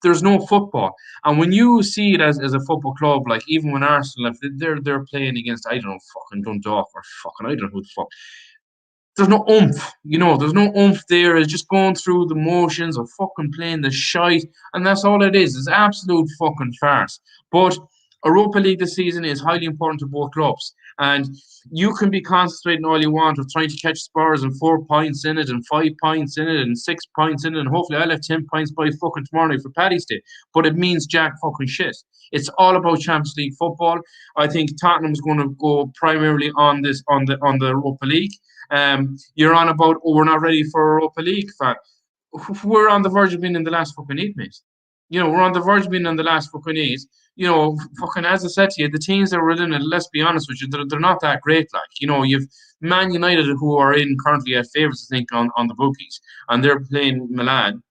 there's no football. And when you see it as a football club, like even when Arsenal, if they're playing against, I don't know, fucking Dundalk or fucking, I don't know who the fuck, there's no oomph, you know, there's no oomph there. It's just going through the motions of fucking playing the shite, and that's all it is. It's absolute fucking farce. But Europa League this season is highly important to both clubs, and you can be concentrating all you want of trying to catch Spurs and 4 points in it and 5 points in it and 6 points in it, and hopefully I'll have 10 points by fucking tomorrow night for Paddy's Day. But it means jack fucking shit. It's all about Champions League football. I think Tottenham's going to go primarily on the Europa League. You're on about, oh, we're not ready for Europa League. We're on the verge of being in the last fucking 8, mate. You know, we're on the verge of being in the last fucking 8. You know, fucking, as I said to you, the teams that were in it, let's be honest with you, they're not that great. Like, you know, you've Man United, who are in currently at favourites, I think, on the bookies, and they're playing Milan.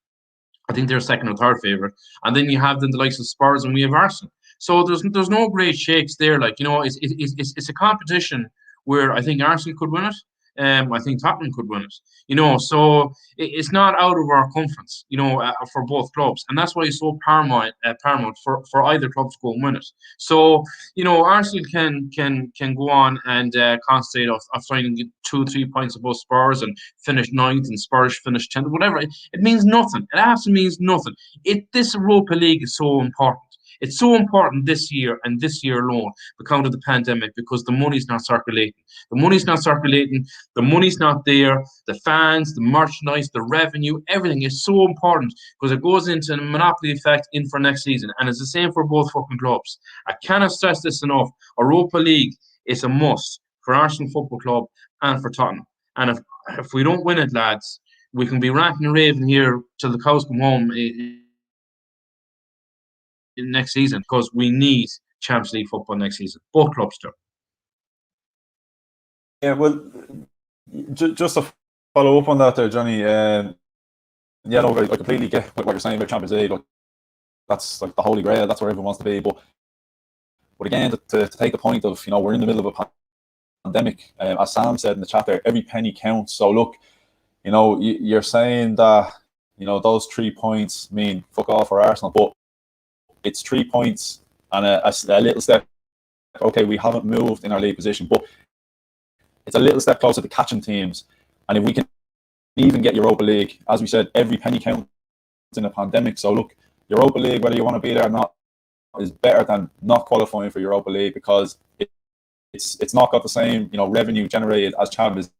I think they're second or third favourite. And then you have the likes of Spurs, and we have Arsenal. So there's no great shakes there. Like, you know, it's a competition where I think Arsenal could win it. I think Tottenham could win it, you know, so it's not out of our conference, you know, for both clubs, and that's why it's so paramount for either club to go and win it. So, you know, Arsenal can go on and concentrate of trying to get 2 or 3 points above Spurs and finish 9th, and Spurs finish 10th, whatever. It means nothing. It absolutely means nothing. This Europa League is so important. It's so important this year and this year alone because of the pandemic, because the money's not circulating. The money's not circulating. The money's not there. The fans, the merchandise, the revenue, everything is so important because it goes into a monopoly effect in for next season. And it's the same for both fucking clubs. I cannot stress this enough. Europa League is a must for Arsenal Football Club and for Tottenham. And if we don't win it, lads, we can be ranting and raving here till the cows come home in next season, because we need Champions League football next season. Both clubs do. Yeah, well, just to follow up on that there, Johnny, yeah, no, I completely get what you're saying about Champions League. Like, that's like the holy grail, that's where everyone wants to be. But again, to take the point of, you know, we're in the middle of a pandemic. As Sam said in the chat there, every penny counts. So look, you know, you're saying that, you know, those 3 points mean fuck off for Arsenal, but it's 3 points and a little step. Okay, we haven't moved in our league position, but it's a little step closer to catching teams. And if we can even get Europa League, as we said, every penny counts in a pandemic. So look, Europa League, whether you want to be there or not, is better than not qualifying for Europa League, because it's not got the same, you know, revenue generated as Champions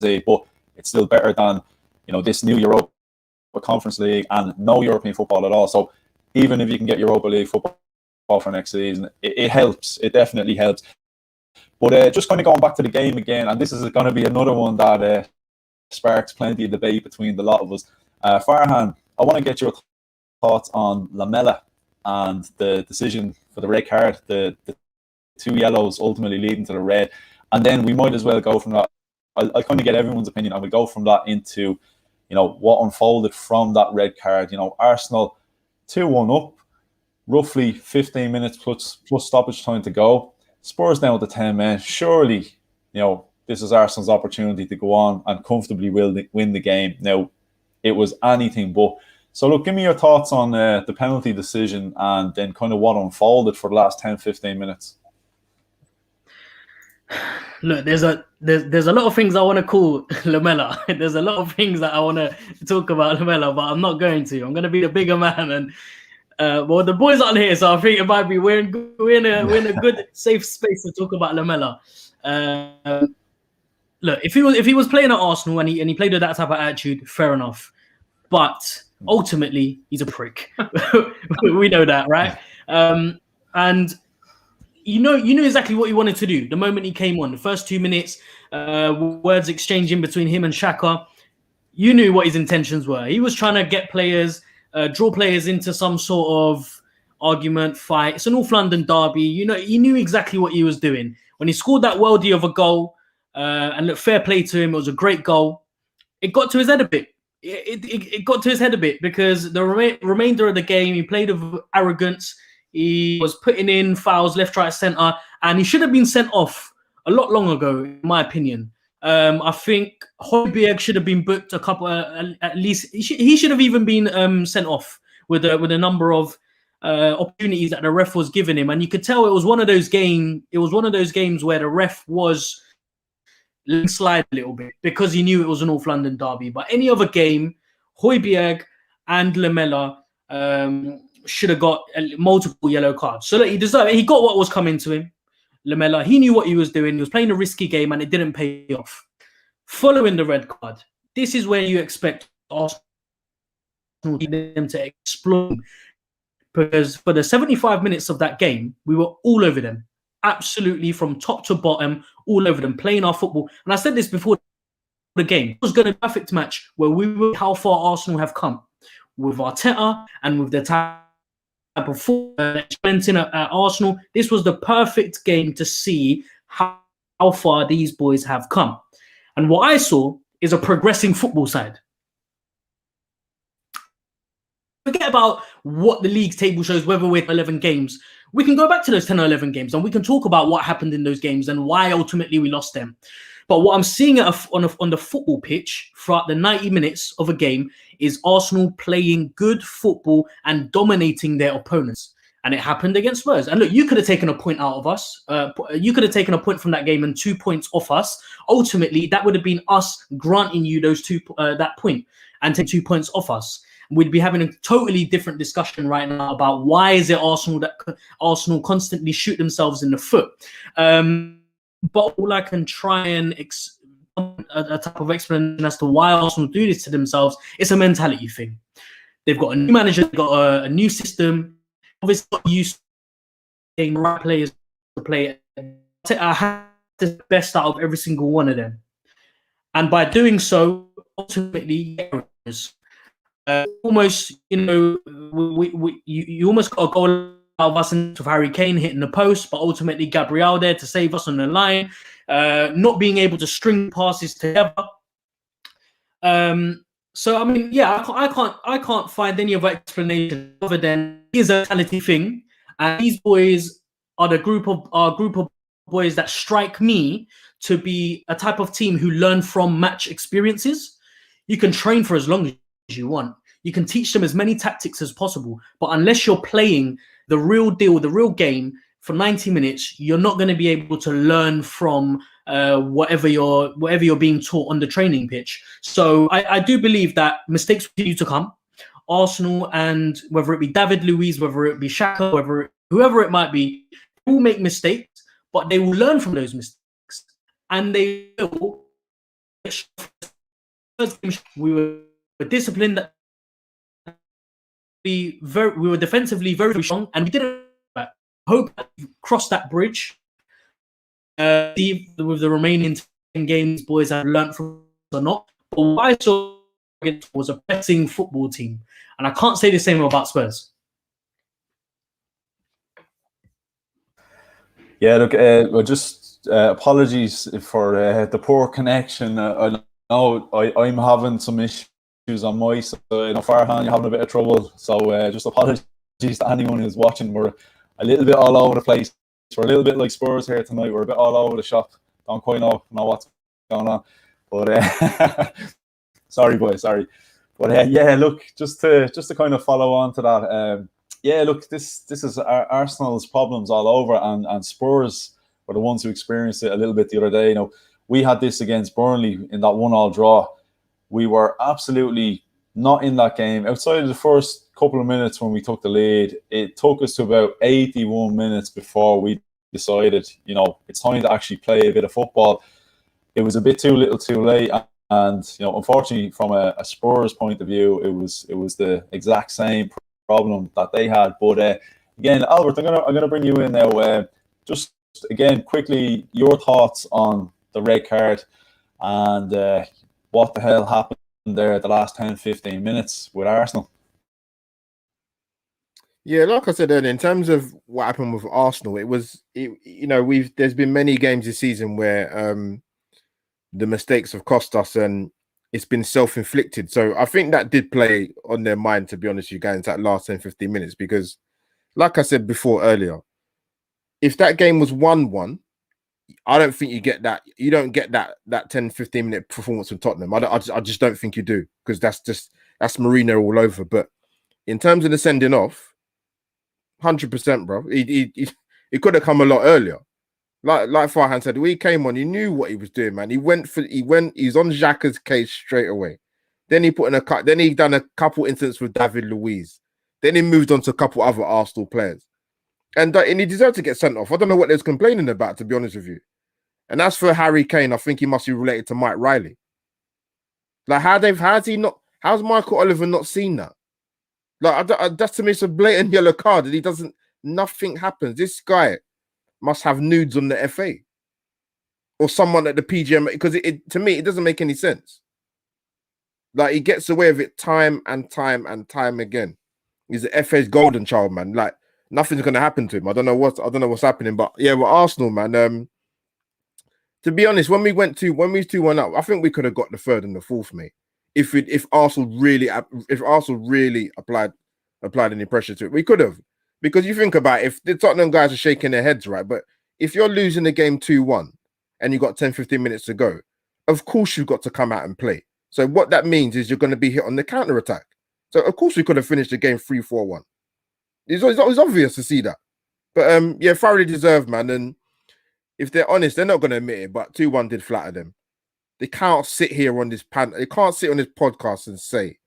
League, but it's still better than, you know, this new Europa Conference League and no European football at all. So even if you can get Europa League football for next season, it helps. It definitely helps. But just kind of going back to the game again, and this is going to be another one that sparks plenty of debate between the lot of us. Farhan, I want to get your thoughts on Lamela and the decision for the red card, the 2 yellows ultimately leading to the red. And then we might as well go from that. I'll kind of get everyone's opinion, and we'll go from that into, you know, what unfolded from that red card. You know, Arsenal 2-1 up, roughly 15 minutes plus stoppage time to go. Spurs down to 10 men. Surely, you know, this is Arsenal's opportunity to go on and comfortably win the game. Now, it was anything but. So, look, give me your thoughts on the penalty decision and then kind of what unfolded for the last 10-15 minutes. Look, there's a lot of things I want to call Lamela. There's a lot of things that I want to talk about Lamela, but I'm not going to. I'm going to be the bigger man, and well, the boys aren't here, so I think it might be we're in a good safe space to talk about Lamela. look, if he was playing at Arsenal and he played with that type of attitude, fair enough. But ultimately, he's a prick. We know that, right? And you knew exactly what he wanted to do the moment he came on. The first 2 minutes, words exchanging between him and Xhaka. You knew what his intentions were. He was trying to get players, draw players into some sort of argument, fight. It's an North London derby. He knew exactly what he was doing. When he scored that worldie of a goal, and look, fair play to him, it was a great goal. It got to his head a bit. It got to his head a bit because the remainder of the game, he played with arrogance. He was putting in fouls left, right, centre, and he should have been sent off a lot long ago, in my opinion. I think Højbjerg should have been booked a couple, at least. He should have even been sent off with a number of opportunities that the ref was giving him, and you could tell it was one of those games. It was one of those games where the ref was slide a little bit because he knew it was a North London derby. But any other game, Højbjerg and Lamela should have got multiple yellow cards. So look, he deserved it. He got what was coming to him. Lamela, he knew what he was doing. He was playing a risky game and it didn't pay off. Following the red card, this is where you expect Arsenal to explode. Because for the 75 minutes of that game, we were all over them. Absolutely from top to bottom, all over them, playing our football. And I said this before the game. It was going to be a perfect match where we were how far Arsenal have come with Arteta and with the type of football experience at Arsenal. This was the perfect game to see how far these boys have come. And what I saw is a progressing football side. Forget about what the league's table shows, whether we're 11 games. We can go back to those 10 or 11 games and we can talk about what happened in those games and why ultimately we lost them. But what I'm seeing on the football pitch throughout the 90 minutes of a game is Arsenal playing good football and dominating their opponents. And it happened against Spurs. And look, you could have taken a point out of us. You could have taken a point from that game and 2 points off us. Ultimately, that would have been us granting you that point and take 2 points off us. We'd be having a totally different discussion right now about why is it Arsenal constantly shoot themselves in the foot. But all I can try and a type of explanation as to why Arsenal do this to themselves, it's a mentality thing. They've got a new manager, they've got a new system. Obviously, not used to getting the right players to play. I have the best out of every single one of them, and by doing so, ultimately, almost you almost got a goal out of us into Harry Kane hitting the post, but ultimately Gabriel there to save us on the line, not being able to string passes together. So I mean, yeah, I can't find any other explanation other than it's a mentality thing, and these boys are a group of boys that strike me to be a type of team who learn from match experiences. You can train for as long as you want. You can teach them as many tactics as possible, but unless you're playing the real deal, the real game for 90 minutes, you're not going to be able to learn from whatever you're being taught on the training pitch. So I do believe that mistakes will continue to come. Arsenal, and whether it be David Luiz, whether it be Xhaka, whoever it might be, they will make mistakes, but they will learn from those mistakes, and they will. We were disciplined. We were defensively very strong, and we didn't hope to cross that bridge. With the remaining 10 games, boys have learned from or not. But what I saw was a pressing football team, and I can't say the same about Spurs. Yeah, look, just apologies for the poor connection. I know I'm having some issues on my side. Farhan, you're having a bit of trouble, so just apologies to anyone who's watching. We're a little bit all over the place. We're a little bit like Spurs here tonight. We're a bit all over the shop. Don't quite know what's going on, but sorry, boys, sorry. But yeah, look, just to kind of follow on to that. Yeah, look, this is Arsenal's problems all over, and Spurs were the ones who experienced it a little bit the other day. We had this against Burnley in that 1-1 draw. We were absolutely not in that game. Outside of the first couple of minutes when we took the lead, it took us to about 81 minutes before we decided, it's time to actually play a bit of football. it was a bit too little, too late. And unfortunately, from a Spurs point of view, it was the exact same problem that they had. But again, Albert, I'm gonna bring you in now. Just again, quickly, your thoughts on the red card and what the hell happened there the last 10-15 minutes with Arsenal. Yeah, like I said earlier, in terms of what happened with Arsenal, there's been many games this season where the mistakes have cost us and it's been self-inflicted. So I think that did play on their mind, to be honest with you guys, into that last 10-15 minutes, because like I said before earlier, if that game was 1-1, I don't think you get that. You don't get that 10-15 minute performance from Tottenham. I just don't think you do, because that's Mourinho all over. But in terms of the sending off, 100%, bro. He could have come a lot earlier. Like Farhan said, when he came on, he knew what he was doing, man. He's on Xhaka's case straight away. Then he Then he done a couple incidents with David Luiz. Then he moved on to a couple other Arsenal players, and he deserved to get sent off. I don't know what they was complaining about, to be honest with you. And as for Harry Kane, I think he must be related to Mike Riley. Like, how's Michael Oliver not seen that? Like, that's to me, it's a blatant yellow card, and nothing happens. This guy must have nudes on the FA or someone at the PGM, because to me, it doesn't make any sense. Like, he gets away with it time and time and time again. He's the FA's golden child, man. Like, nothing's going to happen to him. I don't know what's happening, but yeah, with Arsenal, man. To be honest, when we was 2-1 up, I think we could have got the third and the fourth, mate. If Arsenal really applied any pressure to it, we could have. Because you think about it, if the Tottenham guys are shaking their heads, right? But if you're losing the game 2-1 and you've got 10-15 minutes to go, of course you've got to come out and play. So what that means is you're going to be hit on the counter-attack. So of course we could have finished the game 3-4-1. It's obvious to see that. But yeah, thoroughly deserved, man. And if they're honest, they're not going to admit it, but 2-1 did flatter them. They can't sit here on this they can't sit on this podcast and say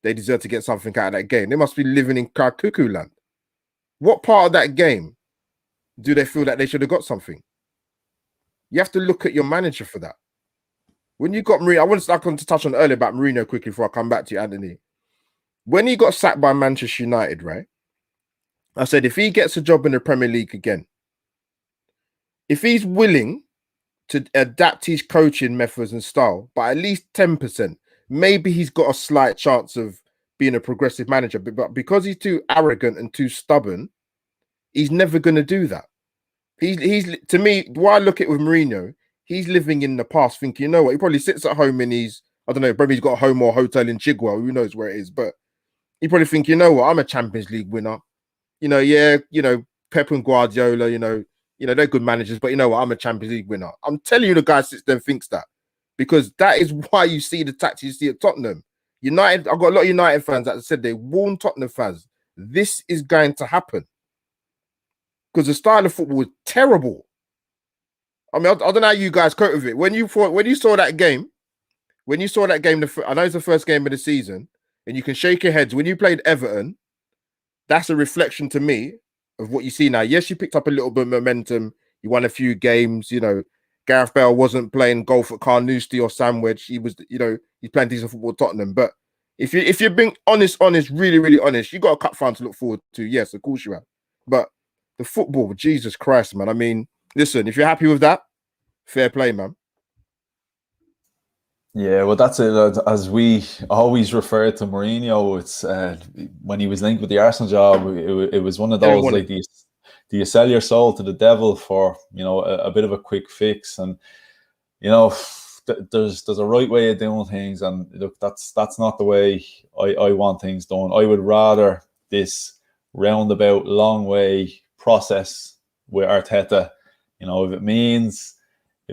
they deserve to get something out of that game. They must be living in cuckoo land. What part of that game do they feel that they should have got something? You have to look at your manager for that. When you got Mourinho, I want to touch on earlier about Mourinho quickly before I come back to you, Anthony. When he got sacked by Manchester United, right? I said, if he gets a job in the Premier League again, if he's willing to adapt his coaching methods and style by at least 10%, maybe he's got a slight chance of being a progressive manager. But because he's too arrogant and too stubborn, he's never going to do that. He's to me, why I look at it with Mourinho, he's living in the past, thinking, you know what, he probably sits at home and I don't know, probably he's got a home or hotel in Chigwell, who knows where it is, but he probably think, you know what, I'm a Champions League winner. Pep and Guardiola, they're good managers, but you know what? I'm a Champions League winner. I'm telling you, the guy sits there and thinks that, because that is why you see the tactics you see at Tottenham. United, I've got a lot of United fans that said they warned Tottenham fans, this is going to happen, because the style of football was terrible. I mean, I don't know how you guys cope with it. When you saw that game, I know it's the first game of the season, and you can shake your heads. When you played Everton, that's a reflection to me of what you see now. Yes, you picked up a little bit of momentum. You won a few games. Gareth Bale wasn't playing golf at Carnoustie or Sandwich. He was, he's playing decent football at Tottenham. But if you're being honest, really, really honest, you got a cup final to look forward to. Yes, of course you have. But the football, Jesus Christ, man. I mean, listen, if you're happy with that, fair play, man. Yeah, well, that's it. As we always refer to Mourinho, it's when he was linked with the Arsenal job, it was one of those, like, do you sell your soul to the devil for a bit of a quick fix? And there's a right way of doing things, and look, that's not the way I want things done. I would rather this roundabout, long way process with Arteta. If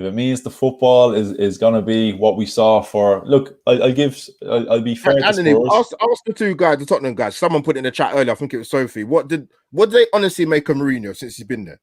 it means the football is going to be what we saw for... Look, I'll be fair to Anthony, Spurs. ask the two guys, the Tottenham guys. Someone put in the chat earlier, I think it was Sophie. What did they honestly make of Mourinho since he's been there?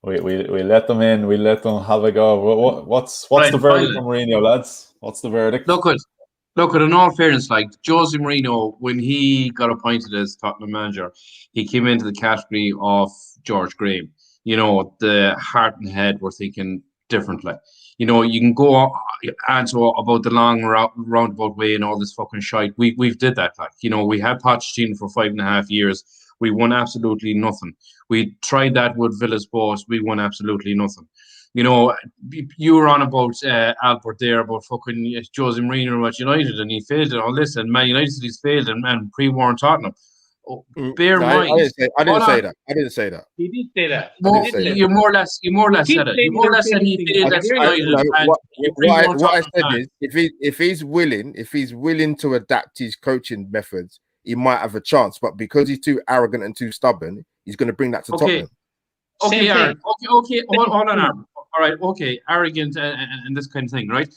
We let them in. We let them have a go. What's the verdict from Mourinho, lads? What's the verdict? Look, in all fairness, like Jose Mourinho, when he got appointed as Tottenham manager, he came into the category of George Graham. The heart and head were thinking different. Like, you know, you can go answer about the long roundabout way and all this fucking shite. We've did that. Like, you know, we had Pochettino for 5.5 years. We won absolutely nothing. We tried that with Villas-Boas. We won absolutely nothing. You know, you were on about Albert there about fucking Jose Mourinho at United, and he failed and all this, and Man United he's failed and pre-warned Tottenham. Oh, bear in mind, I didn't say that. I didn't say that. He did say that. You more or less said it. You more or less said he failed at United. What I said is, if he's willing to adapt his coaching methods, he might have a chance. But because he's too arrogant and too stubborn, he's going to bring that to Tottenham. Okay, Aaron. Okay. Hold on, Aaron. All right. Okay, arrogant and this kind of thing, right?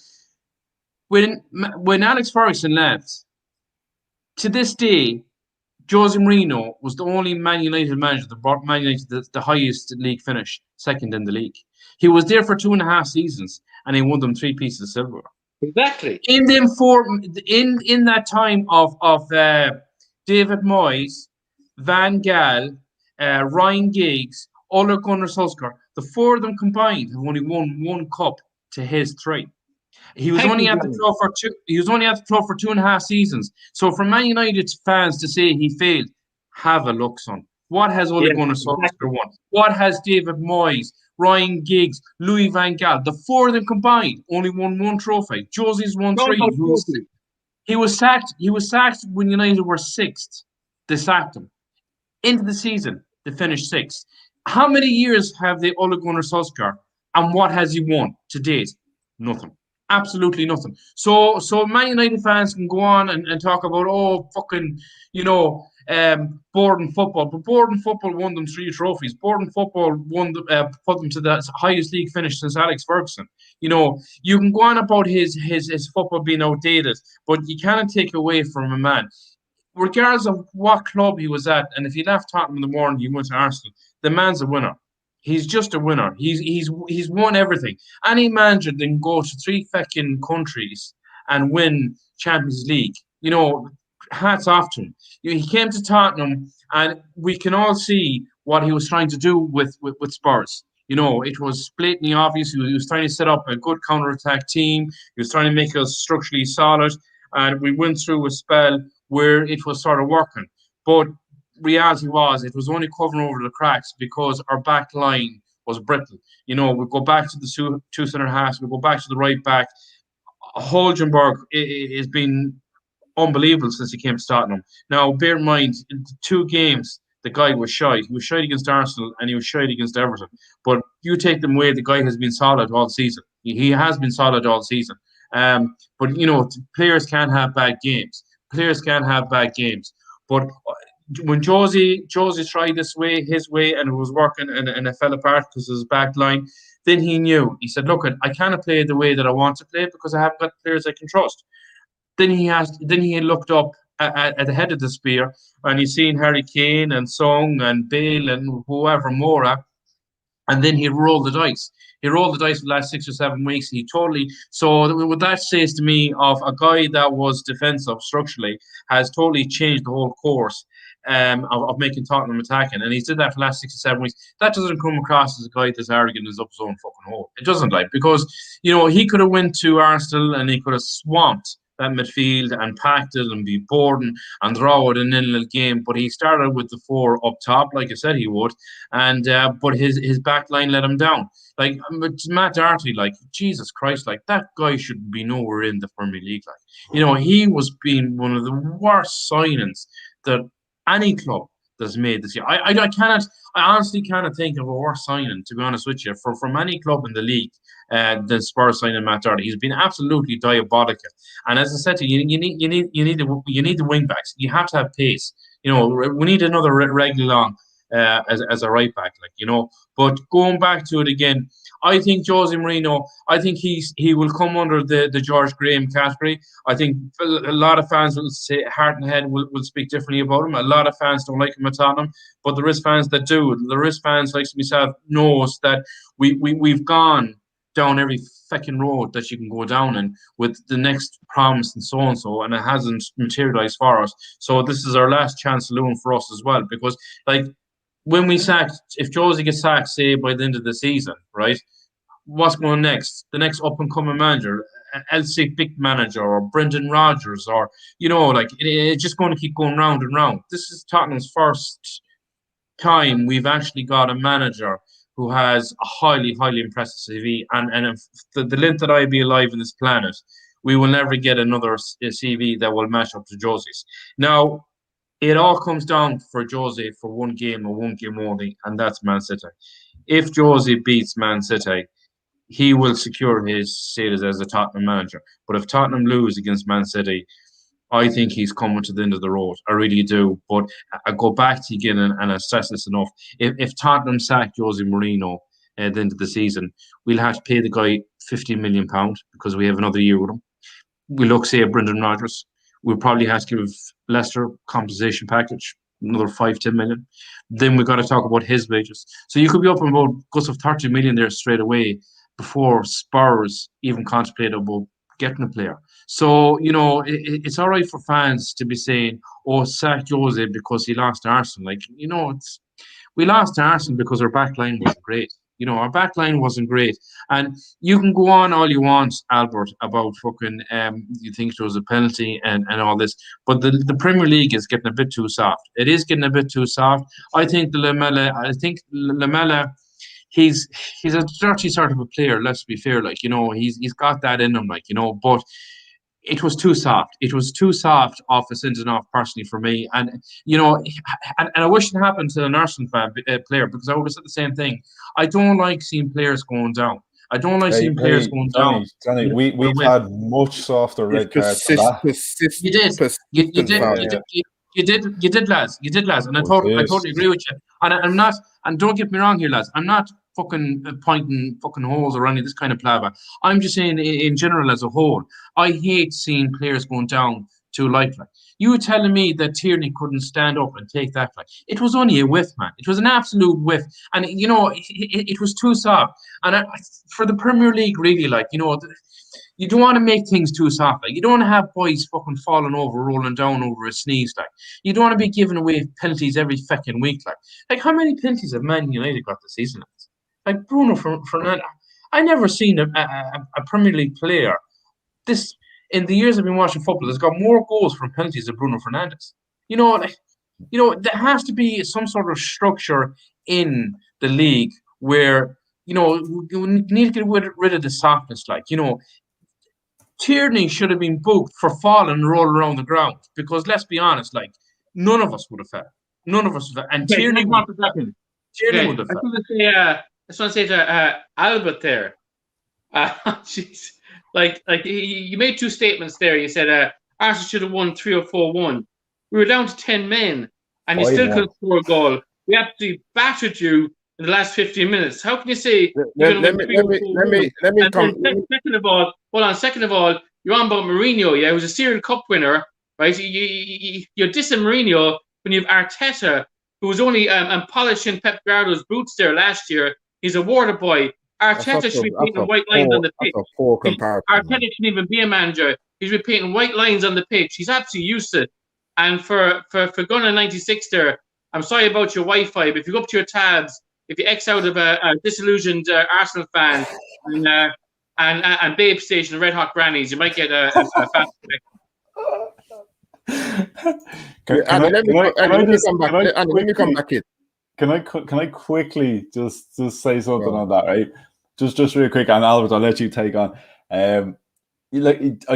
When Alex Ferguson left, to this day, Jose Mourinho was the only Man United manager that brought Man United the highest league finish, second in the league. He was there for 2.5 seasons, and he won them 3 pieces of silver. Exactly. In them in that time of David Moyes, Van Gaal, Ryan Giggs, Ole Gunnar Solskjaer, the 4 of them combined have only won 1 cup to his 3. He was only at the club for 2.5 seasons. So for Man United fans to say he failed, have a look, son. What has Ole Gunnar Solskjaer won? What has David Moyes, Ryan Giggs, Louis Van Gaal, the 4 of them combined, only won 1 trophy. Jose's won 3. He was sacked. He was sacked when United were 6th. They sacked him. Into the season, they finished 6th. How many years have they Ole Gunnar Solskjaer, and what has he won to date? Nothing. Absolutely nothing. So Man United fans can go on and talk about, fucking, you know, Borden football. But Borden football won them 3 trophies. Borden football won put them to the highest league finish since Alex Ferguson. You know, you can go on about his football being outdated, but you cannot take away from a man, regardless of what club he was at. And if he left Tottenham in the morning, he went to Arsenal. The man's a winner. He's just a winner. He's won everything. Any manager can go to 3 fucking countries and win Champions League. You know, hats off to him. He came to Tottenham, and we can all see what he was trying to do with Spurs. You know, it was blatantly obvious. He was trying to set up a good counter-attack team. He was trying to make us structurally solid. And we went through a spell where it was sort of working. But reality was it was only covering over the cracks because our back line was brittle. You know, we go back to the 2 center halves, we go back to the right back. Holgenberg has been unbelievable since he came to Tottenham. Now, bear in mind, in 2 games, the guy was shy. He was shy against Arsenal and he was shy against Everton. But you take them away, the guy has been solid all season. He has been solid all season. But, you know, players can't have bad games. Players can't have bad games. But when Jose tried his way, and it was working, and it fell apart because of his back line, then he knew. He said, look, I can't play the way that I want to play because I haven't got players I can trust. Then he looked up at the head of the spear, and he's seen Harry Kane and Song and Bale and whoever more, and then he rolled the dice. He rolled the dice for the last 6 or 7 weeks. So what that says to me of a guy that was defensive structurally has totally changed the whole course of making Tottenham attacking. And he did that for the last 6 or 7 weeks. That doesn't come across as a guy that's arrogant is up his own fucking hole. It doesn't, like, because, you know, he could have went to Arsenal and he could have swamped that midfield and packed it and be bored and draw it in a little game. But he started with the 4 up top, like I said he would, and but his back line let him down. Like, Matt Doherty, like, Jesus Christ, like, that guy should be nowhere in the Premier League. Like, you know, he was being one of the worst signings that any club that's made this year. I honestly cannot think of a worse signing, to be honest with you, from any club in the league than Spurs signing Matt Doherty. He's been absolutely diabolical. And as I said to you, you need the wing backs. You have to have pace. You know, we need another Reguilon as a right back, like, you know. But going back to it again, I think Jose Mourinho, I think he will come under the George Graham category. I think a lot of fans will say heart and head will speak differently about him. A lot of fans don't like him at Tottenham, but there is fans that do. There is fans like myself knows that we've gone down every fucking road that you can go down in with the next promise and so, and it hasn't materialized for us. So this is our last chance saloon for us as well, because, like, when we sack, if Josie gets sacked, say, by the end of the season, right, what's going next? The next up and coming manager, LC Big manager, or Brendan Rodgers, or it's just going to keep going round and round. This is Tottenham's first time we've actually got a manager who has a highly, highly impressive CV, and if the length that I be alive in this planet, we will never get another CV that will match up to Josie's. Now, it all comes down for Josie for one game or one game only, and that's Man City. If Josie beats Man City, he will secure his status as a Tottenham manager. But if Tottenham lose against Man City, I think he's coming to the end of the road. I really do. But I go back to again and I stress this enough. If Tottenham sack Jose Mourinho at the end of the season, we'll have to pay the guy £50 million because we have another year with him. We look, say, at Brendan Rodgers. We'll probably have to give Leicester compensation package, another 5-10 million. Then we've got to talk about his wages. So you could be up in about guts of 30 million there straight away before Spurs even contemplate about getting a player. So, it's all right for fans to be saying, oh, sack Jose because he lost to Arsenal. We lost to Arsenal because our back line wasn't great. Our back line wasn't great. And you can go on all you want, Albert, about fucking you think there was a penalty and all this. But the Premier League is getting a bit too soft. It is getting a bit too soft. I think Lamela, he's a dirty sort of a player, let's be fair. He's got that in him, but it was too soft. It was too soft off a sending off personally for me. And, and I wish it happened to an Arsenal player because I would have said the same thing. I don't like seeing players going down. I don't like seeing players going down. Johnny, we've had much softer red cards than that. You did, lads. And I totally agree with you. And I'm not, and don't get me wrong here, lads. I'm not fucking pointing fucking holes or any of this kind of palaver. I'm just saying in general as a whole, I hate seeing players going down too lightly. You were telling me that Tierney couldn't stand up and take that fight. It was only a whiff, man. It was an absolute whiff. And, it was too soft. And for the Premier League, really, you don't want to make things too soft. You don't want to have boys fucking falling over, rolling down over a sneeze. You don't want to be giving away penalties every fucking week. How many penalties have Man United got this season? Bruno Fernandes. I never seen a Premier League player in the years I've been watching football that's got more goals from penalties than Bruno Fernandes. There has to be some sort of structure in the league where we need to get rid of the softness. Tierney should have been booked for falling and rolling around the ground because let's be honest, none of us would have fell. None of us would have. And Tierney would have fell. I just want to say to Albert there, you made two statements there. You said Arsenal should have won 3 or 4-1. We were down to 10 men, and you still couldn't score a goal. We absolutely battered you in the last 15 minutes. How can you say you're going to win 3 or 4-1? Second of all, you're on about Mourinho. Yeah, he was a serial cup winner, right? You're dissing Mourinho when you have Arteta, who was only polishing Pep Guardiola's boots there last year. He's a water boy. Arteta should be painting white lines on the pitch. Arteta shouldn't even be a manager. He should be painting white lines on the pitch. He's absolutely used to it. And for Gunnar 96 there, I'm sorry about your Wi-Fi, but if you go up to your tabs, if you X out of a disillusioned Arsenal fan and Babe Station and Red Hot Grannies, you might get a fast connection. Let me come back in. Can I quickly just say something on that, right? Just real quick, and Albert, I'll let you take on. I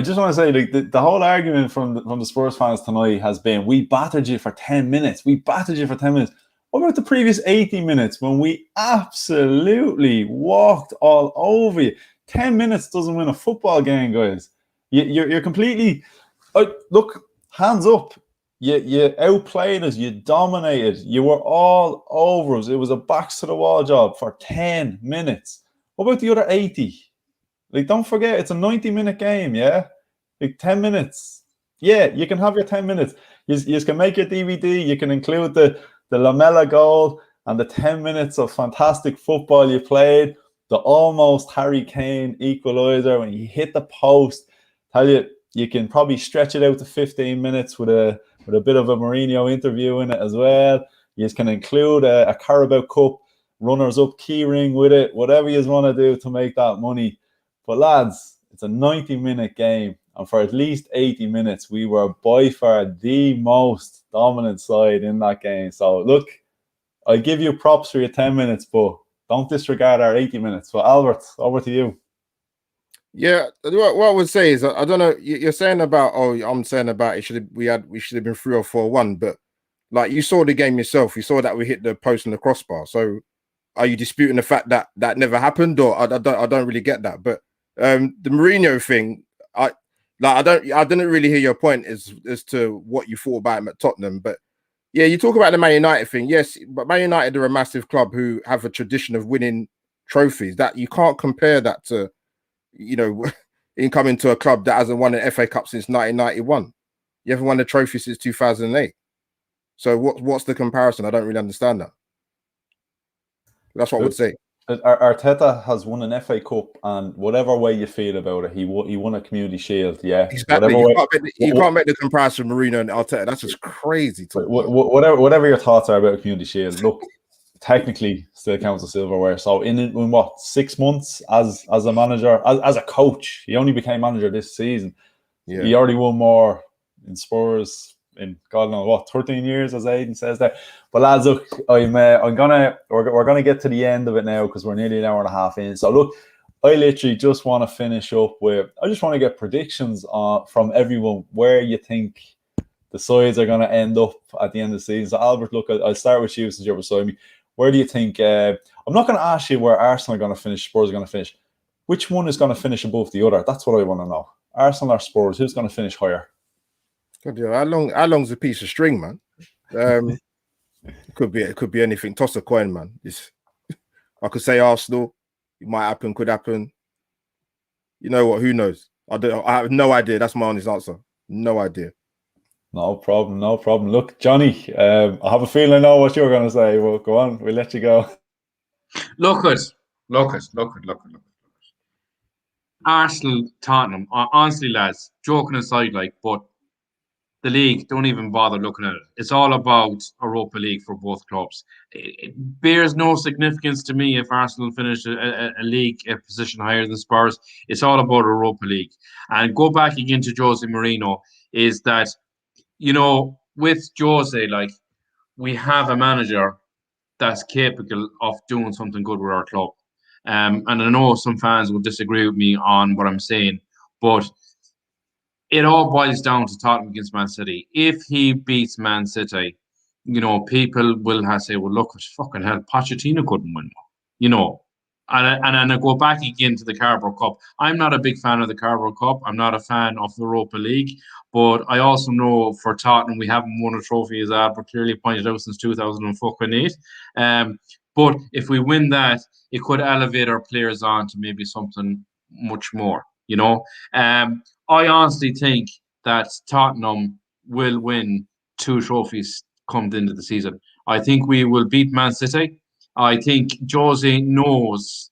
just want to say, the whole argument from the Spurs fans tonight has been, we battered you for 10 minutes. We battered you for 10 minutes. What about the previous 80 minutes when we absolutely walked all over you? 10 minutes doesn't win a football game, guys. You're completely look, hands up. You outplayed us. You dominated. You were all over us. It was a backs to the wall job for 10 minutes. What about the other 80? Don't forget, it's a 90-minute game, yeah? 10 minutes. Yeah, you can have your 10 minutes. You can make your DVD. You can include the Lamela goal and the 10 minutes of fantastic football you played. The almost Harry Kane equalizer when you hit the post. Tell you can probably stretch it out to 15 minutes with a bit of a Mourinho interview in it as well. You can include a Carabao Cup runners up key ring with it, whatever you want to do to make that money. But lads, it's a 90-minute game, and for at least 80 minutes, we were by far the most dominant side in that game. So look, I give you props for your 10 minutes, but don't disregard our 80 minutes. So Albert, over to you. Yeah, what I would say is, I don't know. You're saying about, I'm saying about we should have been 3 or 4-1, but like you saw the game yourself, you saw that we hit the post and the crossbar. So are you disputing the fact that that never happened, or I don't really get that? But the Mourinho thing, I didn't really hear your point as to what you thought about him at Tottenham. But yeah, you talk about the Man United thing, yes, but Man United are a massive club who have a tradition of winning trophies. That you can't compare that to, you know, in coming to a club that hasn't won an FA Cup since 1991. You haven't won a trophy since 2008. So what's the comparison? I don't really understand that. That's what I would say. Arteta has won an FA Cup, and whatever way you feel about it, he won a Community Shield. Yeah, exactly. You can't make the comparison Mourinho and Arteta. That's just crazy. Whatever your thoughts are about a Community Shield, look, technically still counts as silverware. So in what, 6 months as a manager, as a coach, he only became manager this season. Yeah. He already won more in Spurs in God knows what 13 years, as Aidan says there. But lads, look, we're gonna get to the end of it now because we're nearly an hour and a half in. So look, I literally just want to finish up with, I just want to get predictions from everyone where you think the sides are going to end up at the end of the season. So Albert, look, I'll start with you since you're beside me. Where do you think? I'm not going to ask you where Arsenal are going to finish, Spurs are going to finish. Which one is going to finish above the other? That's what I want to know. Arsenal or Spurs? Who's going to finish higher? God, yeah, how long's a piece of string, man? It could be anything. Toss a coin, man. I could say Arsenal. It might happen. Could happen. You know what? Who knows? I have no idea. That's my honest answer. No idea. No problem. Look, Johnny, I have a feeling I know what you're going to say. Well, go on. We'll let you go. Look at. Arsenal, Tottenham. Honestly, lads, joking aside, but the league, don't even bother looking at it. It's all about Europa League for both clubs. It bears no significance to me if Arsenal finish a league position higher than Spurs. It's all about Europa League. And go back again to Jose Mourinho, is that, with Jose, we have a manager that's capable of doing something good with our club. And I know some fans will disagree with me on what I'm saying, but it all boils down to Tottenham against Man City. If he beats Man City, people will say, well, look, fucking hell, Pochettino couldn't win. And I go back again to the Carabao Cup. I'm not a big fan of the Carabao Cup. I'm not a fan of the Europa League. But I also know for Tottenham, we haven't won a trophy, as Albert clearly pointed out, since 2008. But if we win that, it could elevate our players on to maybe something much more, I honestly think that Tottenham will win 2 trophies come the end of the season. I think we will beat Man City. I think Jose knows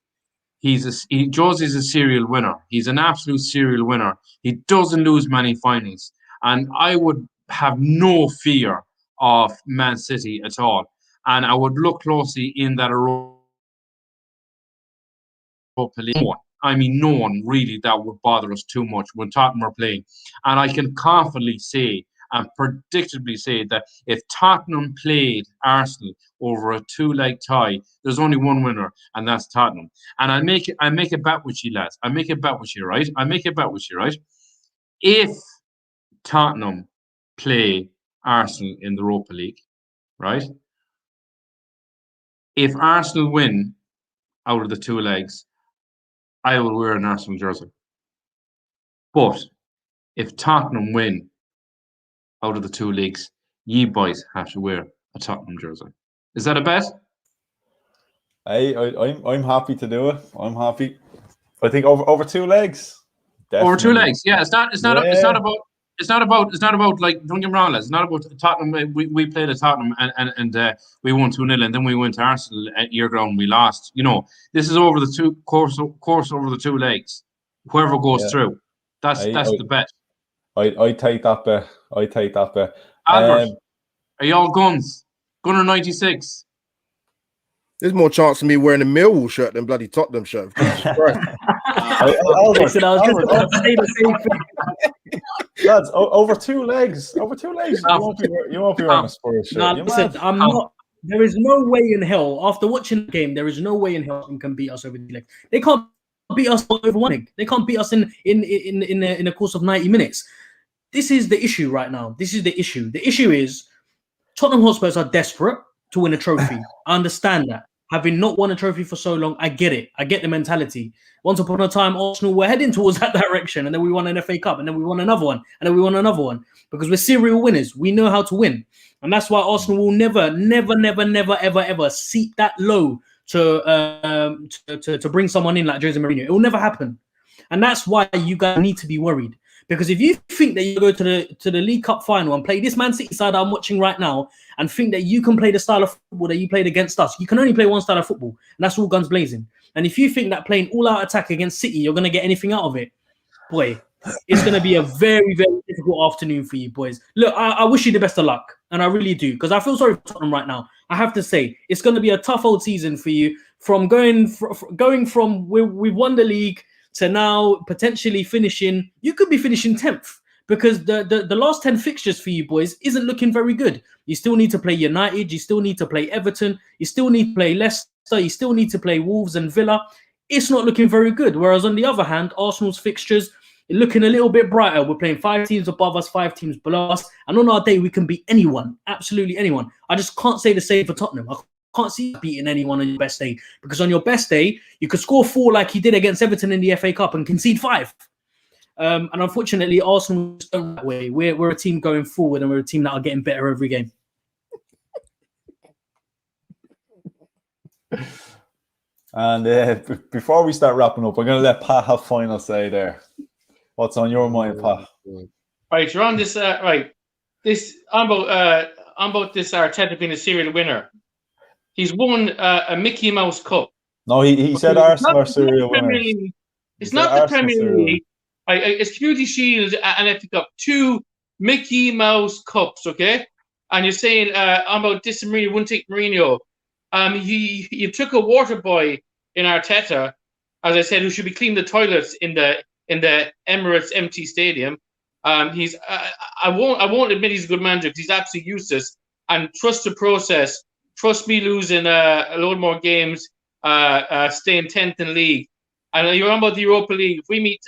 Jose's a serial winner. He's an absolute serial winner. He doesn't lose many finals. And I would have no fear of Man City at all. And I would look closely in that Europa League. No one really that would bother us too much when Tottenham are playing. And I can confidently say and predictably say that if Tottenham played Arsenal over a 2-leg tie, there's only one winner, and that's Tottenham. And I make a bet with you, lads. I make a bet with you, right? If Tottenham play Arsenal in the Europa League, right? If Arsenal win out of the 2 legs, I will wear an Arsenal jersey. But if Tottenham win out of the 2 leagues, ye boys have to wear a Tottenham jersey. Is that a bet? Hey, I'm happy to do it. I'm happy. I think over 2 legs. Definitely. Over 2 legs, yeah. It's not about like, don't get me wrong, lads. It's not about Tottenham. We played at Tottenham and we won 2-0, and then we went to Arsenal at your ground and we lost. This is over the course over the 2 legs. Whoever goes through, that's the bet. I take that bet. Albert, are you all guns? Gunner 96. There's more chance of me wearing a Millwall shirt than bloody Tottenham shirt. Jesus Christ. Listen, I was just about to say the same thing. Lads, over two legs. You won't be wearing a Spurs shirt. No, listen, I'm not. There is no way in hell, after watching the game, there is no way in hell someone can beat us over 2 legs. They can't beat us over 1 leg. They can't beat us in the course of 90 minutes. This is the issue right now. This is the issue. The issue is Tottenham Hotspurs are desperate to win a trophy. I understand that. Having not won a trophy for so long, I get it. I get the mentality. Once upon a time, Arsenal were heading towards that direction, and then we won an FA Cup, and then we won another one, and then we won another one. Because we're serial winners. We know how to win. And that's why Arsenal will never, ever seep that low to bring someone in like Jose Mourinho. It will never happen. And that's why you guys need to be worried. Because if you think that you go to the League Cup final and play this Man City side I'm watching right now and think that you can play the style of football that you played against us, you can only play one style of football, and that's all guns blazing. And if you think that playing all-out attack against City, you're going to get anything out of it, boy, it's going to be a very, very difficult afternoon for you, boys. Look, I wish you the best of luck, and I really do, because I feel sorry for Tottenham right now. I have to say, it's going to be a tough old season for you, from going from we've won the league to now potentially finishing. You could be finishing 10th because the last 10 fixtures for you boys isn't looking very good. You still need to play United. You still need to play Everton. You still need to play Leicester. You still need to play Wolves and Villa. It's not looking very good. Whereas on the other hand, Arsenal's fixtures are looking a little bit brighter. We're playing 5 teams above us, 5 teams below us. And on our day, we can beat anyone, absolutely anyone. I just can't say the same for Tottenham. I can't see you beating anyone on your best day, because on your best day you could score 4 like you did against Everton in the FA Cup and concede 5. And unfortunately, Arsenal don't that way. We're a team going forward, and we're a team that are getting better every game. And before we start wrapping up, we're going to let Pat have final say there. What's on your mind, Pat? Right, you're on this. Right, this about this Arteta being a serial winner. He's won a Mickey Mouse Cup. No, he said Arsenal are serial winners. It's not the Premier League. It's Community Shield and FA Cup. 2 Mickey Mouse Cups, okay? And you're saying about this Mourinho, wouldn't take Mourinho. You took a water boy in Arteta, as I said, who should be cleaning the toilets in the Emirates empty stadium. I won't admit he's a good manager because he's absolutely useless. And trust the process. Trust me, losing a load more games, staying 10th in league. And you're on about the Europa League. If we meet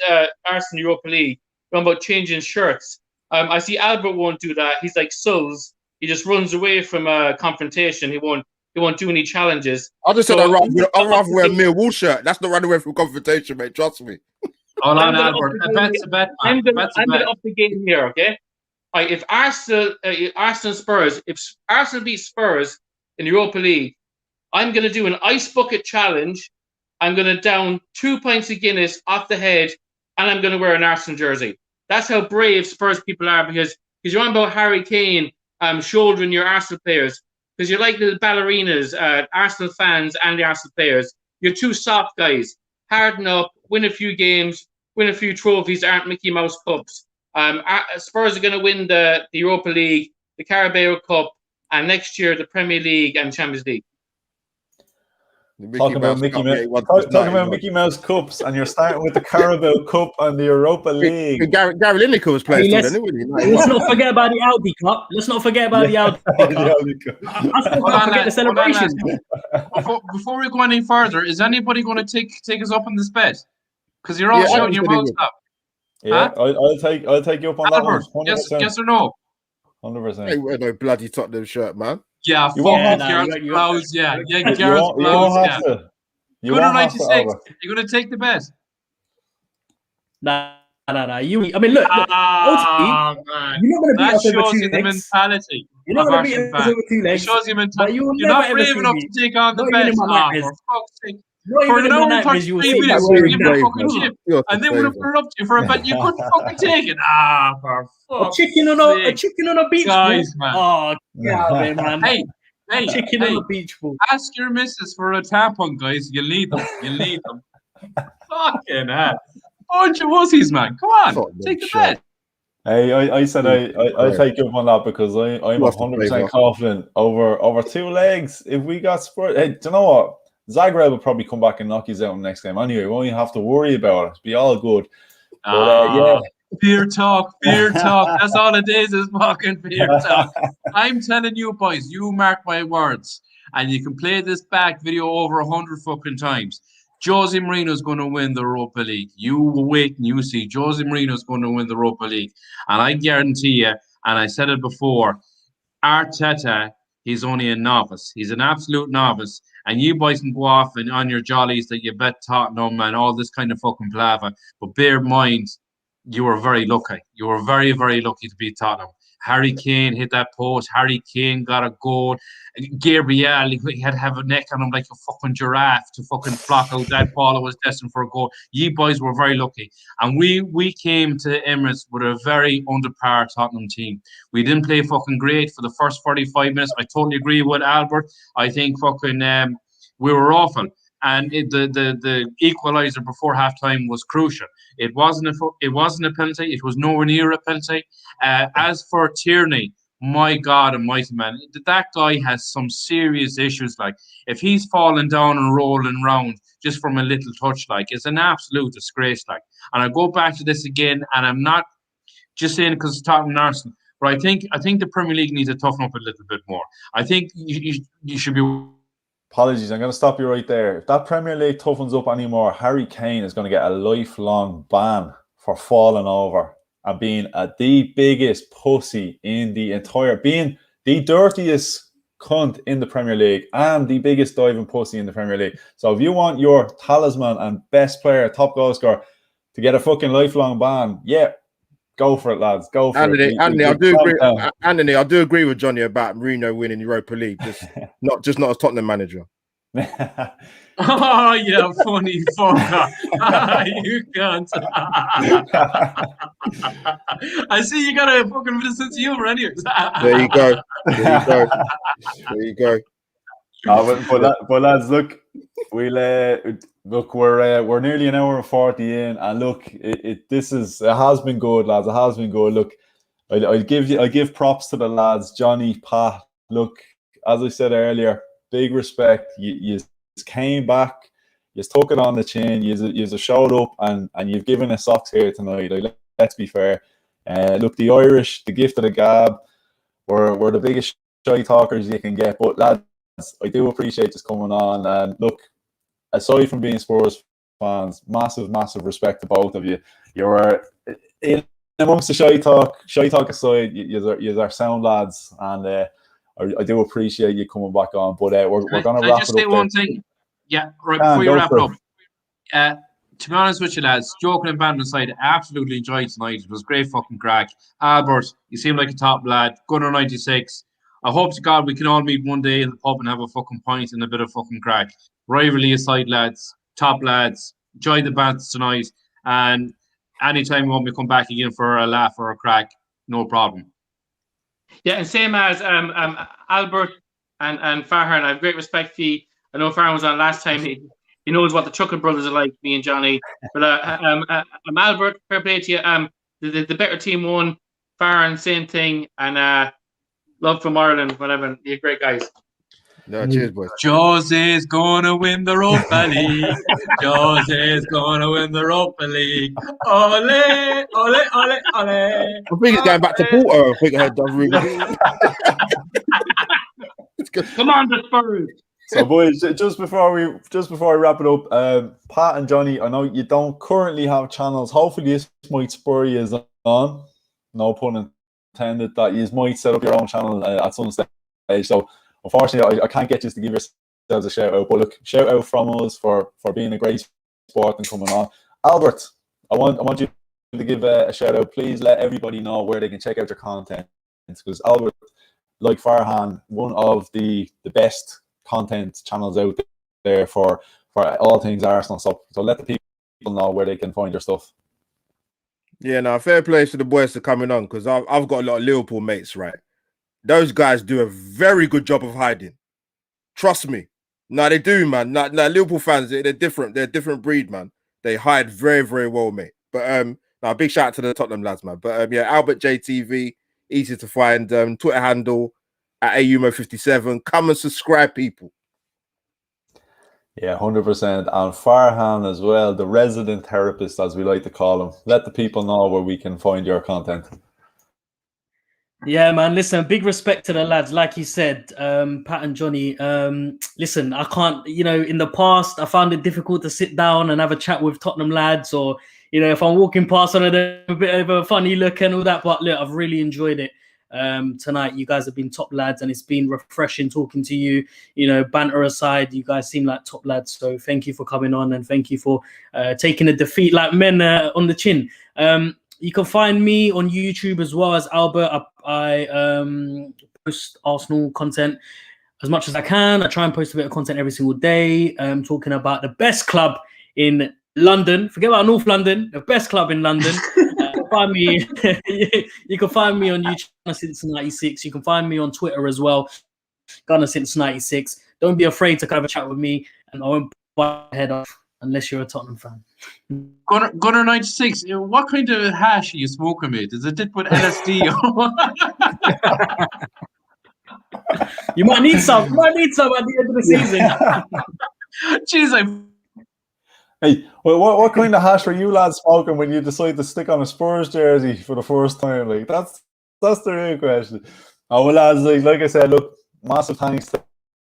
Arsenal Europa League, you're on about changing shirts. I see Albert won't do that. He's like Sulls. He just runs away from a confrontation. He won't do any challenges. I just said I'd rather wear a Millwall shirt. That's not running away from confrontation, mate. Trust me. Hold on, Albert. I'm going to up the game here, okay? Right, if Arsenal Spurs, if Arsenal beat Spurs in the Europa League, I'm going to do an ice bucket challenge. I'm going to down 2 pints of Guinness off the head, and I'm going to wear an Arsenal jersey. That's how brave Spurs people are, because you're on about Harry Kane shouldering your Arsenal players, because you're like little ballerinas, Arsenal fans and the Arsenal players. You're 2 soft guys. Harden up, win a few games, win a few trophies, aren't Mickey Mouse Cups. Spurs are going to win the Europa League, the Carabao Cup, and next year the Premier League and Champions League. Talking about Mickey Mouse Cups, and you're starting with the Carabao Cup and the Europa League. Gary Lineker was playing. Let's not forget about the Audi Cup. Let's not forget about the Audi Cup. I forget the celebration. Before we go any further, is anybody going to take us up on this bet? Because you're all shouting your mouths up. Yeah, huh? I'll take you up on Albert, that one. Yes or no? 100%. Hey, wear no bloody Tottenham shirt, man. Yeah, fuck Garrett's blouse. Yeah, Garrett's blouse. Yeah. Good or 96. You're going to take the bet. Nah. I mean, look. Ultimately, you're not going to beat us over 2 legs. The mentality. You're not going to beat us over 2 legs. It shows you mentality. You're not brave enough to take on the bet. For fuck's sake. For an hour and 33 minutes, you give me a fucking chip, and then we're going to put it up to you for a bet you couldn't fucking take it. For fuck's sake. A chicken on a beach ball. Man. Oh, yeah, man. Hey, chicken on a beach ball. Ask your missus for a tampon, guys. You'll need them. Fucking hell. Bunch of wussies, man. Come on, take the bet. Hey, I said I take up on that because I'm 100% confident over 2 legs. If we got Spurs, hey, do you know what? Zagreb will probably come back and knock you out in the next game anyway. We won't even have to worry about it. It'll be all good. But yeah. Beer talk. That's all it is fucking beer talk. I'm telling you, boys, you mark my words, and you can play this back video over 100 fucking times. Jose Mourinho's going to win the Europa League. You wait and you see. Jose Mourinho's going to win the Europa League. And I guarantee you, and I said it before, Arteta, he's only a novice. He's an absolute novice. And you boys can go off and on your jollies that you bet Tottenham and all this kind of fucking palaver. But bear in mind, you were very lucky. You were very, very lucky to beat Tottenham. Harry Kane hit that post. Harry Kane got a goal. Gabriel, he had to have a neck on him like a fucking giraffe to fucking block out that ball. It was destined for a goal. You boys were very lucky. And we came to Emirates with a very under par Tottenham team. We didn't play fucking great for the first 45 minutes. I totally agree with Albert. I think fucking we were awful. And the equaliser before halftime was crucial. It wasn't a penalty. It was nowhere near a penalty. As for Tierney, my God almighty, man, that guy has some serious issues. Like, if he's falling down and rolling around just from a little touch, like, it's an absolute disgrace. Like, and I go back to this again, and I'm not just saying it because it's Tottenham and Arsenal, but I think the Premier League needs to toughen up a little bit more. I think you should be. Apologies, I'm going to stop you right there. If that Premier League toughens up anymore, Harry Kane is going to get a lifelong ban for falling over and being the biggest pussy in the entire, being the dirtiest cunt in the Premier League and the biggest diving pussy in the Premier League. So if you want your talisman and best player, top goal scorer, to get a fucking lifelong ban, yeah, go for it, lads. Go for it. Anthony, I do agree. Anthony, I do agree with Johnny about Mourinho winning Europa League. Not as Tottenham manager. Oh, yeah, funny fucker. You can't. I see you got a fucking bit of sense of humor, anyway. There you go. There you go. But lads, look, we're nearly an hour and 40 in, and look, it has been good, lads. It has been good. Look, I give props to the lads, Johnny, Pat. Look, as I said earlier, big respect. You came back, you took it on the chin, you showed up, and you've given us socks here tonight. Like, let's be fair. Look, the Irish, the gift of the gab, we're the biggest shy talkers you can get, but lads, I do appreciate this coming on. And look, aside from being Spurs fans, massive respect to both of you. You're in amongst the shy talk aside, you're sound lads, and I do appreciate you coming back on. But we're going to wrap it up. Just say one thing. Yeah, right before you wrap it up. To be honest with you, lads, joking and banter aside, I absolutely enjoyed tonight. It was great fucking crack. Albert, you seem like a top lad. Gunner 96. I hope to God we can all meet one day in the pub and have a fucking pint and a bit of fucking crack. Rivalry aside, lads, top lads, enjoy the bands tonight. And anytime you want me to come back again for a laugh or a crack, no problem. Yeah, and same as Albert and Farhan, I have great respect for you. I know Farhan was on last time. He knows what the Chuckle brothers are like, me and Johnny. But I'm Albert, fair play to you. The better team won. Farhan, same thing. And love from Ireland, whatever. You're great guys. No, cheers, boys. Jose's gonna win the Europa League. Jose's gonna win the Europa League. Ole, ole, ole, ole. I think it's going back to Porto. I think I heard that. Come on, the Spurs. So, boys, just before we wrap it up, Pat and Johnny, I know you don't currently have channels. Hopefully, this might spur you on. No pun intended. That you might set up your own channel at some stage. So, unfortunately, I can't get you to give yourselves a shout out. But look, shout out from us for being a great sport and coming on. Albert, I want you to give a shout out. Please let everybody know where they can check out your content, because Albert, like Farhan, one of the best content channels out there for all things Arsenal. So let the people know where they can find your stuff. Yeah, now fair play to the boys for coming on, because I've got a lot of Liverpool mates, right? Those guys do a very good job of hiding. Trust me. No, they do, man. No, Liverpool fans, they're different. They're a different breed, man. They hide very, very well, mate. But No, big shout out to the Tottenham lads, man. But yeah, AlbertJTV, easy to find. Twitter handle at AUMO57. Come and subscribe, people. Yeah, 100%. And Farhan as well, the resident therapist, as we like to call him. Let the people know where we can find your content. Yeah, man. Listen, big respect to the lads. Like you said, Pat and Johnny. Listen, I can't. In the past, I found it difficult to sit down and have a chat with Tottenham lads, or if I'm walking past one of them, a bit of a funny look and all that. But look, I've really enjoyed it tonight. You guys have been top lads, and it's been refreshing talking to you. Banter aside, you guys seem like top lads. So thank you for coming on, and thank you for taking a defeat like men on the chin. You can find me on YouTube as well as Albert. I post Arsenal content as much as I can. I try and post a bit of content every single day, talking about the best club in London. Forget about North London, the best club in London. Find me. You can find me on YouTube since '96. You can find me on Twitter as well, Gunner since '96. Don't be afraid to have a chat with me, and I won't bite my head off unless you're a Tottenham fan. Gunner 96. What kind of hash are you smoking, mate? Is it dip with LSD? You might need some. You might need some at the end of the season. Jeez, Hey, well, what kind of hash were you lads smoking when you decided to stick on a Spurs jersey for the first time? Like that's the real question. Oh well, lads, like I said, look, massive thanks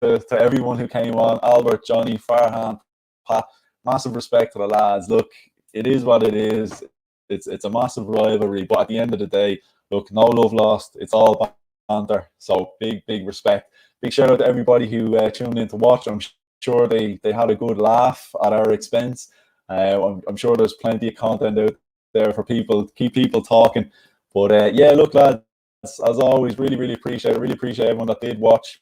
to everyone who came on. Albert, Johnny, Farhan, Pat. Massive respect to the lads. Look, it is what it is. It's a massive rivalry, but at the end of the day, look, no love lost. It's all banter. So big respect. Big shout out to everybody who tuned in to watch. I'm sure they had a good laugh at our expense. I'm sure there's plenty of content out there for people to keep people talking. But yeah, look, lads, as always, really appreciate it. Really appreciate everyone that did watch.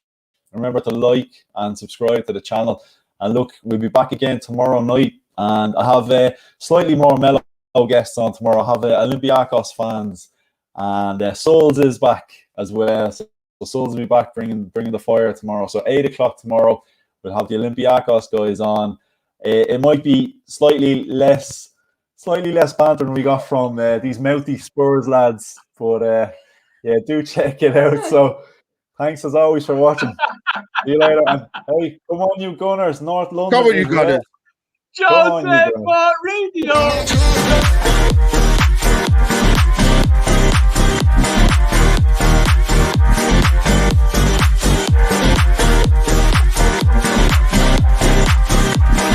Remember to like and subscribe to the channel. And look, we'll be back again tomorrow night. And I have slightly more mellow guests on tomorrow. I have Olympiacos fans. And Souls is back as well. So Souls will be back bringing the fire tomorrow. So 8 o'clock tomorrow, we'll have the Olympiacos guys on. It might be slightly less banter than we got from these mouthy Spurs lads. But yeah, do check it out. So thanks as always for watching. See you later. And hey, come on, you Gunners, North London. Come on, you Gunners. John Radio.